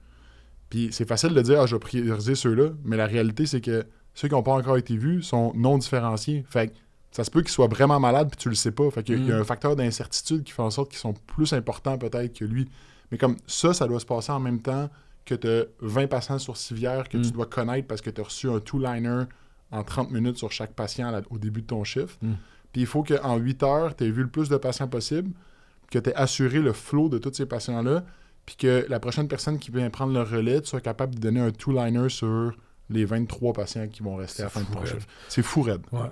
B: Puis c'est facile de dire « Ah, je vais prioriser ceux-là », mais la réalité, c'est que ceux qui n'ont pas encore été vus sont non différenciés. Fait que ça se peut qu'ils soient vraiment malades puis tu le sais pas. Fait qu'il y a un facteur d'incertitude qui fait en sorte qu'ils sont plus importants peut-être que lui. Mais comme ça doit se passer en même temps que tu as 20 patients sur civière que tu dois connaître parce que tu as reçu un two-liner en 30 minutes sur chaque patient au début de ton shift. Puis il faut qu'en 8 heures, tu aies vu le plus de patients possible, que tu aies assuré le flow de tous ces patients-là, puis que la prochaine personne qui vient prendre le relais, tu sois capable de donner un two-liner sur les 23 patients qui vont rester à la fin de ton shift. C'est fou raide. Ouais.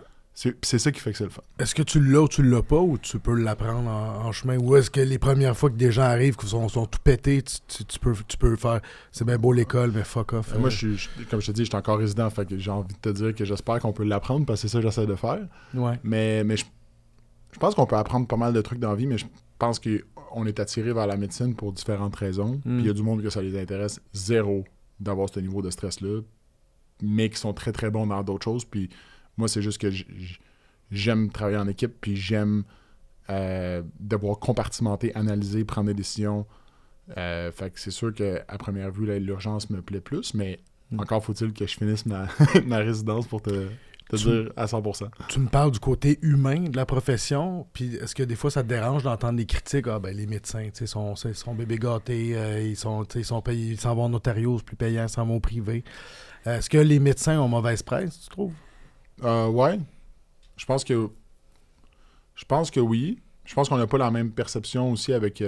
B: C'est ça qui fait que c'est le fun.
A: Est-ce que tu l'as ou tu l'as pas, ou tu peux l'apprendre en chemin? Ou est-ce que les premières fois que des gens arrivent, qui sont tout pétés, tu peux faire « c'est bien beau l'école, mais fuck off ».
B: Moi, comme je te dis, je suis encore résident, fait que j'ai envie de te dire que j'espère qu'on peut l'apprendre, parce que c'est ça que j'essaie de faire.
A: Ouais.
B: Mais je pense qu'on peut apprendre pas mal de trucs dans la vie, mais je pense qu'on est attiré vers la médecine pour différentes raisons. Puis il y a du monde que ça les intéresse zéro d'avoir ce niveau de stress-là, mais qui sont très, très bons dans d'autres choses. Puis moi, c'est juste que j'aime travailler en équipe, puis j'aime devoir compartimenter, analyser, prendre des décisions. Fait que c'est sûr qu'à première vue, l'urgence me plaît plus, mais encore faut-il que je finisse ma résidence pour te dire à 100%.
A: Tu me parles du côté humain de la profession, puis est-ce que des fois ça te dérange d'entendre des critiques? Ah ben les médecins, tu sais, sont bébés gâtés, ils sont payés, ils s'en vont en notariat, c'est plus payant, ils s'en vont au privé. Est-ce que les médecins ont mauvaise presse, tu trouves?
B: Ouais. Je pense que oui. Je pense qu'on n'a pas la même perception aussi avec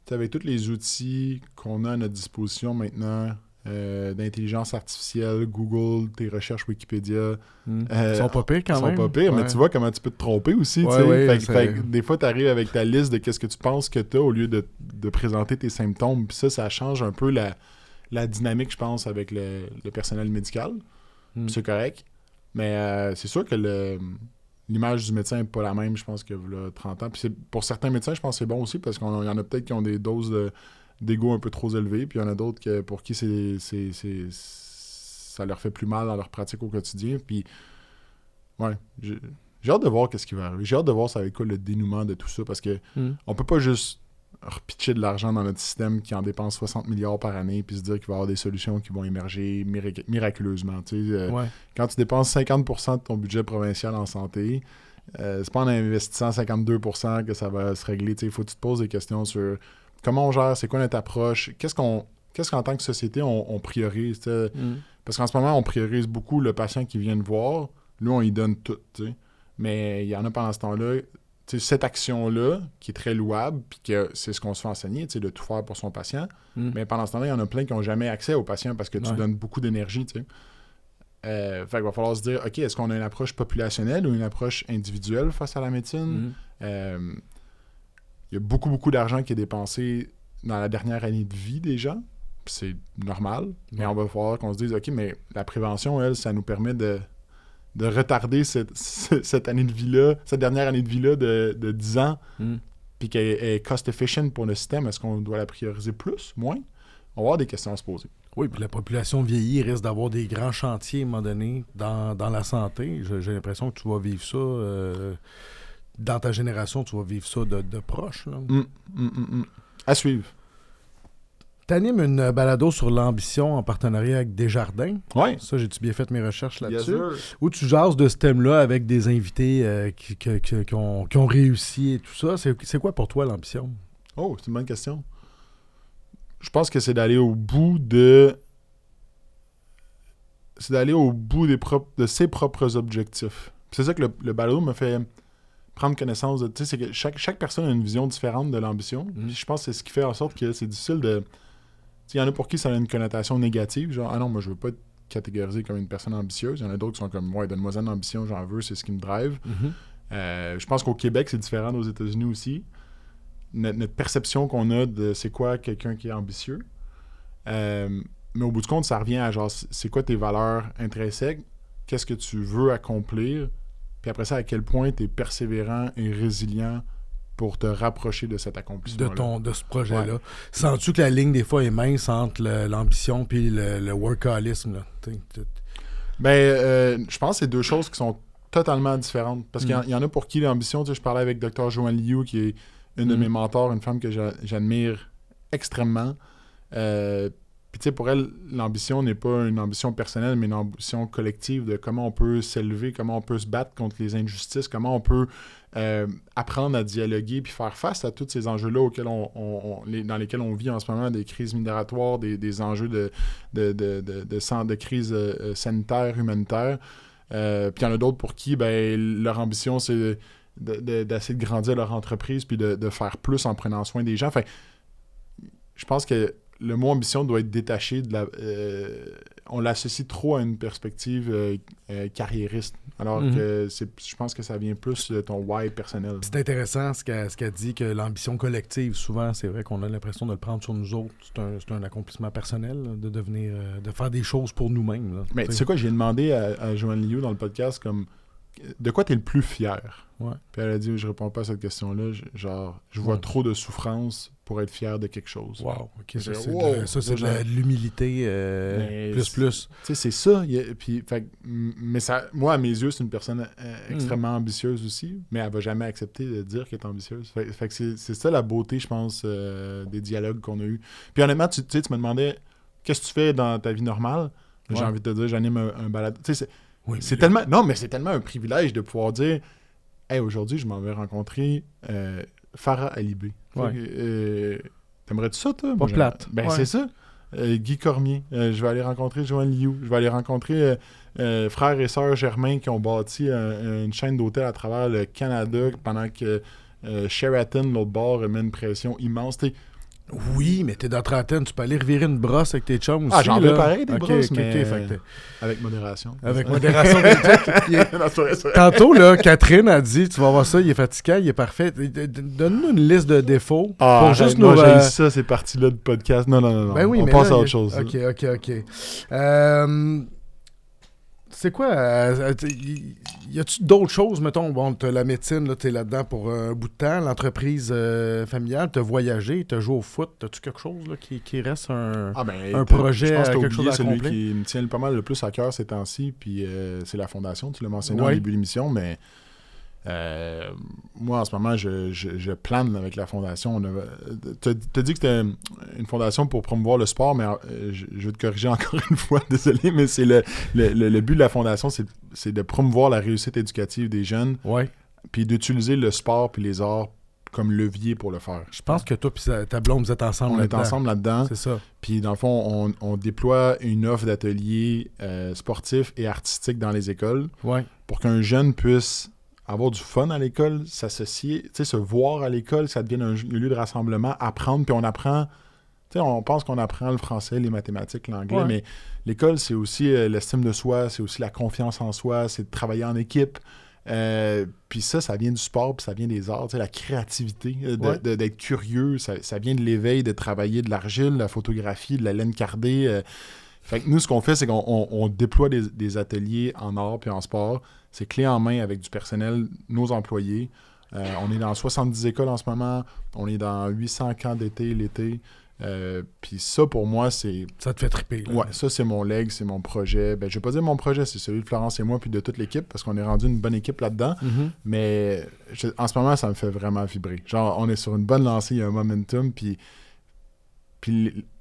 B: tous les outils qu'on a à notre disposition maintenant, d'intelligence artificielle, Google, tes recherches Wikipédia.
A: Ils sont pas pires quand même.
B: Ils sont pas pires, mais tu vois comment tu peux te tromper aussi. Fait que des fois, tu arrives avec ta liste de qu'est-ce que tu penses que tu as au lieu de présenter tes symptômes. Puis ça change un peu la dynamique, je pense, avec le personnel médical. C'est correct. Mais c'est sûr que l'image du médecin n'est pas la même, je pense, que là, 30 ans. Puis pour certains médecins, je pense que c'est bon aussi, parce qu'il y en a peut-être qui ont des doses d'ego un peu trop élevées, puis il y en a d'autres pour qui ça leur fait plus mal dans leur pratique au quotidien. Puis, ouais, j'ai hâte de voir qu'est-ce qui va arriver. J'ai hâte de voir ça va être quoi le dénouement de tout ça, parce que on peut pas juste repitcher de l'argent dans notre système qui en dépense 60 milliards par année puis se dire qu'il va y avoir des solutions qui vont émerger miraculeusement. Quand tu dépenses 50% de ton budget provincial en santé, c'est pas en investissant 52% que ça va se régler. Il faut que tu te poses des questions sur comment on gère, c'est quoi notre approche, qu'est-ce qu'en tant que société on priorise. Parce qu'en ce moment, on priorise beaucoup le patient qui vient de voir. Nous, on y donne tout. Mais il y en a pendant ce temps-là, cette action-là, qui est très louable, puis que c'est ce qu'on se fait enseigner, de tout faire pour son patient. Mais pendant ce temps-là, il y en a plein qui n'ont jamais accès au patient parce que tu donnes beaucoup d'énergie. Fait qu'il va falloir se dire, OK, est-ce qu'on a une approche populationnelle ou une approche individuelle face à la médecine? Il y a beaucoup, beaucoup d'argent qui est dépensé dans la dernière année de vie des gens. C'est normal. Mais on va falloir qu'on se dise, OK, mais la prévention, elle, ça nous permet de retarder cette année de vie-là, cette dernière année de vie-là de 10 ans, puis qu'elle est cost-efficient pour le système. Est-ce qu'on doit la prioriser plus, moins? On va avoir des questions à se poser.
A: Oui, puis la population vieillit, risque d'avoir des grands chantiers à un moment donné dans la santé. J'ai l'impression que tu vas vivre ça, dans ta génération, tu vas vivre ça de proche. Là.
B: À suivre.
A: Tu animes une balado sur l'ambition en partenariat avec Desjardins.
B: Oui.
A: Ça, j'ai-tu bien fait mes recherches là-dessus?
B: Yes,
A: où tu jases de ce thème-là avec des invités qui ont réussi et tout ça. C'est quoi pour toi l'ambition?
B: Oh, c'est une bonne question. Je pense que c'est d'aller au bout de ses propres objectifs. C'est ça que le balado me fait prendre connaissance de... Tu sais, c'est que chaque personne a une vision différente de l'ambition. Puis je pense que c'est ce qui fait en sorte que c'est difficile de... Il y en a pour qui ça a une connotation négative, genre « Ah non, moi je veux pas être catégorisé comme une personne ambitieuse. » Il y en a d'autres qui sont comme « Ouais, donne-moi une ambition, j'en veux, c'est ce qui me drive. Je pense qu'au Québec, c'est différent aux États-Unis aussi. Notre perception qu'on a de c'est quoi quelqu'un qui est ambitieux. Mais au bout du compte, ça revient à genre c'est quoi tes valeurs intrinsèques, qu'est-ce que tu veux accomplir, puis après ça, à quel point tu es persévérant et résilient pour te rapprocher de cet accomplissement
A: de ce projet-là. Ouais. Sens-tu que la ligne, des fois, est mince entre l'ambition et le workaholisme? Là?
B: Je pense que c'est deux choses qui sont totalement différentes. Parce qu'il y en a pour qui l'ambition, je parlais avec Dr. Joanne Liu, qui est une de mes mentors, une femme que j'admire extrêmement. Puis tu sais, pour elle, l'ambition n'est pas une ambition personnelle, mais une ambition collective de comment on peut s'élever, comment on peut se battre contre les injustices, comment on peut apprendre à dialoguer puis faire face à tous ces enjeux-là auxquels dans lesquels on vit en ce moment, des crises migratoires, des enjeux de crise sanitaire, humanitaire. Puis il y en a d'autres pour qui leur ambition, c'est d'essayer de grandir leur entreprise puis de faire plus en prenant soin des gens. Enfin, je pense que le mot ambition doit être détaché de la... on l'associe trop à une perspective carriériste, alors que je pense que ça vient plus de ton why personnel.
A: C'est intéressant ce qu'elle dit, que l'ambition collective, souvent, c'est vrai qu'on a l'impression de le prendre sur nous autres. C'est un accomplissement personnel, là, de faire des choses pour nous-mêmes. Là,
B: mais tu sais quoi, j'ai demandé à Joanne Liu dans le podcast, comme, de quoi t'es le plus fier? Ouais. Puis elle a dit, je réponds pas à cette question-là, je vois trop de souffrance pour être fier de quelque chose.
A: Wow, ok, ça c'est de l'humilité plus.
B: Tu sais, c'est ça. Mais ça, moi, à mes yeux, c'est une personne extrêmement ambitieuse aussi, mais elle va jamais accepter de dire qu'elle est ambitieuse. Fait que c'est ça la beauté, je pense, des dialogues qu'on a eus. Puis honnêtement, tu me demandais, qu'est-ce que tu fais dans ta vie normale? Ouais. J'ai envie de te dire, j'anime un balado. Tu sais, c'est tellement... Non, mais c'est tellement un privilège de pouvoir dire, hey, aujourd'hui, je m'en vais rencontrer Farah Alibé. Ouais. T'aimerais-tu ça, toi?
A: Pas plate.
B: C'est ça. Guy Cormier. Je vais aller rencontrer Joanne Liu. Je vais aller rencontrer frères et sœurs Germain qui ont bâti une chaîne d'hôtels à travers le Canada pendant que Sheraton, l'autre bord, met une pression immense.
A: Oui, mais t'es dans la trentaine, tu peux aller revirer une brosse avec tes chums aussi.
B: Ah, j'en veux pareil des brosses, mais avec modération.
A: Avec modération. Tantôt, là, Catherine a dit, tu vas voir ça, il est fatiguant, il est parfait. Donne-nous une liste de défauts.
B: Pour juste moi, j'ai ça, ces parties-là de podcast. Non.
A: Ben oui,
B: on passe à autre chose.
A: OK. C'est quoi? Y a-tu d'autres choses, mettons, bon, t'as la médecine, là, t'es là-dedans pour un bout de temps, l'entreprise familiale, t'as voyagé, t'as joué au foot, t'as-tu quelque chose là, qui reste un projet, quelque chose à accomplir?
B: Celui qui me tient pas mal le plus à cœur ces temps-ci, puis c'est la fondation, tu l'as mentionné au début de l'émission, mais moi, en ce moment, je plane avec la fondation. T'as dit que c'était une fondation pour promouvoir le sport, mais je vais te corriger encore une fois, désolé, mais c'est le but de la fondation, c'est de promouvoir la réussite éducative des jeunes, puis d'utiliser le sport puis les arts comme levier pour le faire.
A: Je pense que toi et ta blonde, vous êtes ensemble là-dedans.
B: On est ensemble là-dedans.
A: C'est ça.
B: Puis dans le fond, on déploie une offre d'ateliers sportifs et artistiques dans les écoles pour qu'un jeune puisse avoir du fun à l'école, s'associer, se voir à l'école, ça devienne un lieu de rassemblement, apprendre, puis on apprend, on pense qu'on apprend le français, les mathématiques, l'anglais, mais l'école, c'est aussi l'estime de soi, c'est aussi la confiance en soi, c'est de travailler en équipe, puis ça vient du sport, puis ça vient des arts, la créativité, d'être curieux, ça vient de l'éveil, de travailler de l'argile, la photographie, de la laine cardée. Fait que nous, ce qu'on fait, c'est qu'on déploie des ateliers en art puis en sport. C'est clé en main avec du personnel, nos employés. On est dans 70 écoles en ce moment. On est dans 800 camps d'été l'été. Puis ça, pour moi, c'est...
A: Ça te fait triper. Là.
B: Ouais, ça, c'est mon leg, c'est mon projet. Je vais pas dire mon projet, c'est celui de Florence et moi puis de toute l'équipe, parce qu'on est rendu une bonne équipe là-dedans. Mais en ce moment, ça me fait vraiment vibrer. Genre, on est sur une bonne lancée, il y a un momentum, puis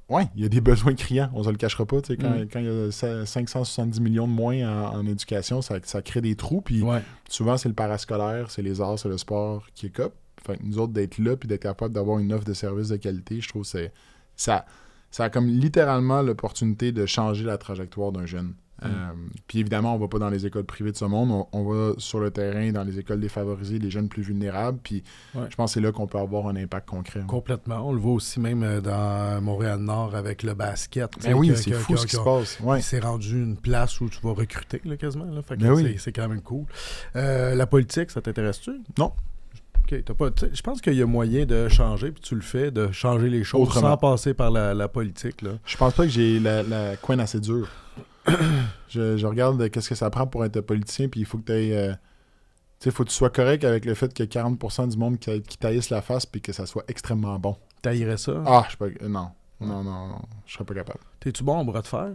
B: ouais, il y a des besoins criants, on se le cachera pas. Quand il y a 570 millions de moins en éducation, ça crée des trous. Puis souvent, c'est le parascolaire, c'est les arts, c'est le sport qui est cop. Fait que nous autres, d'être là puis d'être capable d'avoir une offre de service de qualité, je trouve que ça a comme littéralement l'opportunité de changer la trajectoire d'un jeune. Puis évidemment, on va pas dans les écoles privées de ce monde. On va sur le terrain, dans les écoles défavorisées, les jeunes plus vulnérables. Puis je pense que c'est là qu'on peut avoir un impact concret.
A: Complètement. On le voit aussi même dans Montréal-Nord avec le basket.
B: Ben oui, c'est fou ce qui se passe. Ouais.
A: C'est rendu une place où tu vas recruter là, quasiment. Là. Fait que
B: oui.
A: c'est quand même cool. La politique, ça t'intéresse-tu?
B: Non.
A: OK. Je pense qu'il y a moyen de changer, puis tu le fais, de changer les choses
B: Autrement.
A: sans passer par la politique. Là.
B: Je pense pas que j'ai la couenne assez dure. je regarde qu'est-ce que ça prend pour être politicien, puis il faut que tu ailles... faut que tu sois correct avec le fait qu'il y a 40% du monde qui taillisse la face puis que ça soit extrêmement bon.
A: T'haïrais ça?
B: Ah, je suis pas... Non, je serais pas capable.
A: T'es-tu bon en bras de fer?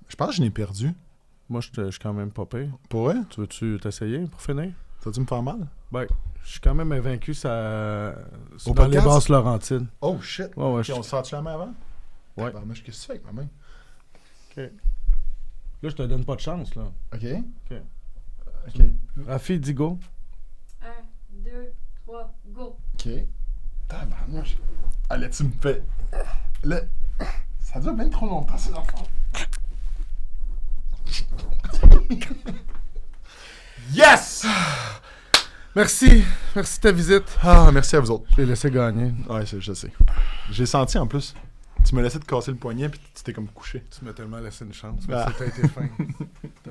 B: Je pense que je n'ai perdu.
A: Moi, je suis quand même pas pire.
B: Pour vrai?
A: Tu veux-tu t'essayer pour finir?
B: Ça va-tu me faire mal?
A: Ben, je suis quand même invaincu dans
B: podcast?
A: les Basses-Laurentides.
B: Oh, shit!
A: Ouais, ouais,
B: on se sent-tu la main avant?
A: Ouais.
B: Ben, moi, qu'est-ce que tu fais avec ma main?
A: OK. Là, je te donne pas de chance, là.
B: OK.
A: OK. Rafi, dis go.
C: 1, 2, 3, go!
B: OK. Tabarnouche. Allez, tu me fais... Là, ça dure bien trop longtemps, ces enfants. Yes!
A: Merci. Merci de ta visite.
B: Ah, merci à vous autres.
A: Je l'ai laissé gagner.
B: Ouais, je sais. J'ai senti en plus. Tu me laissais te casser le poignet puis tu t'es comme couché.
A: Tu m'as tellement laissé une chance.
B: Ah.
A: T'as été fin. T'as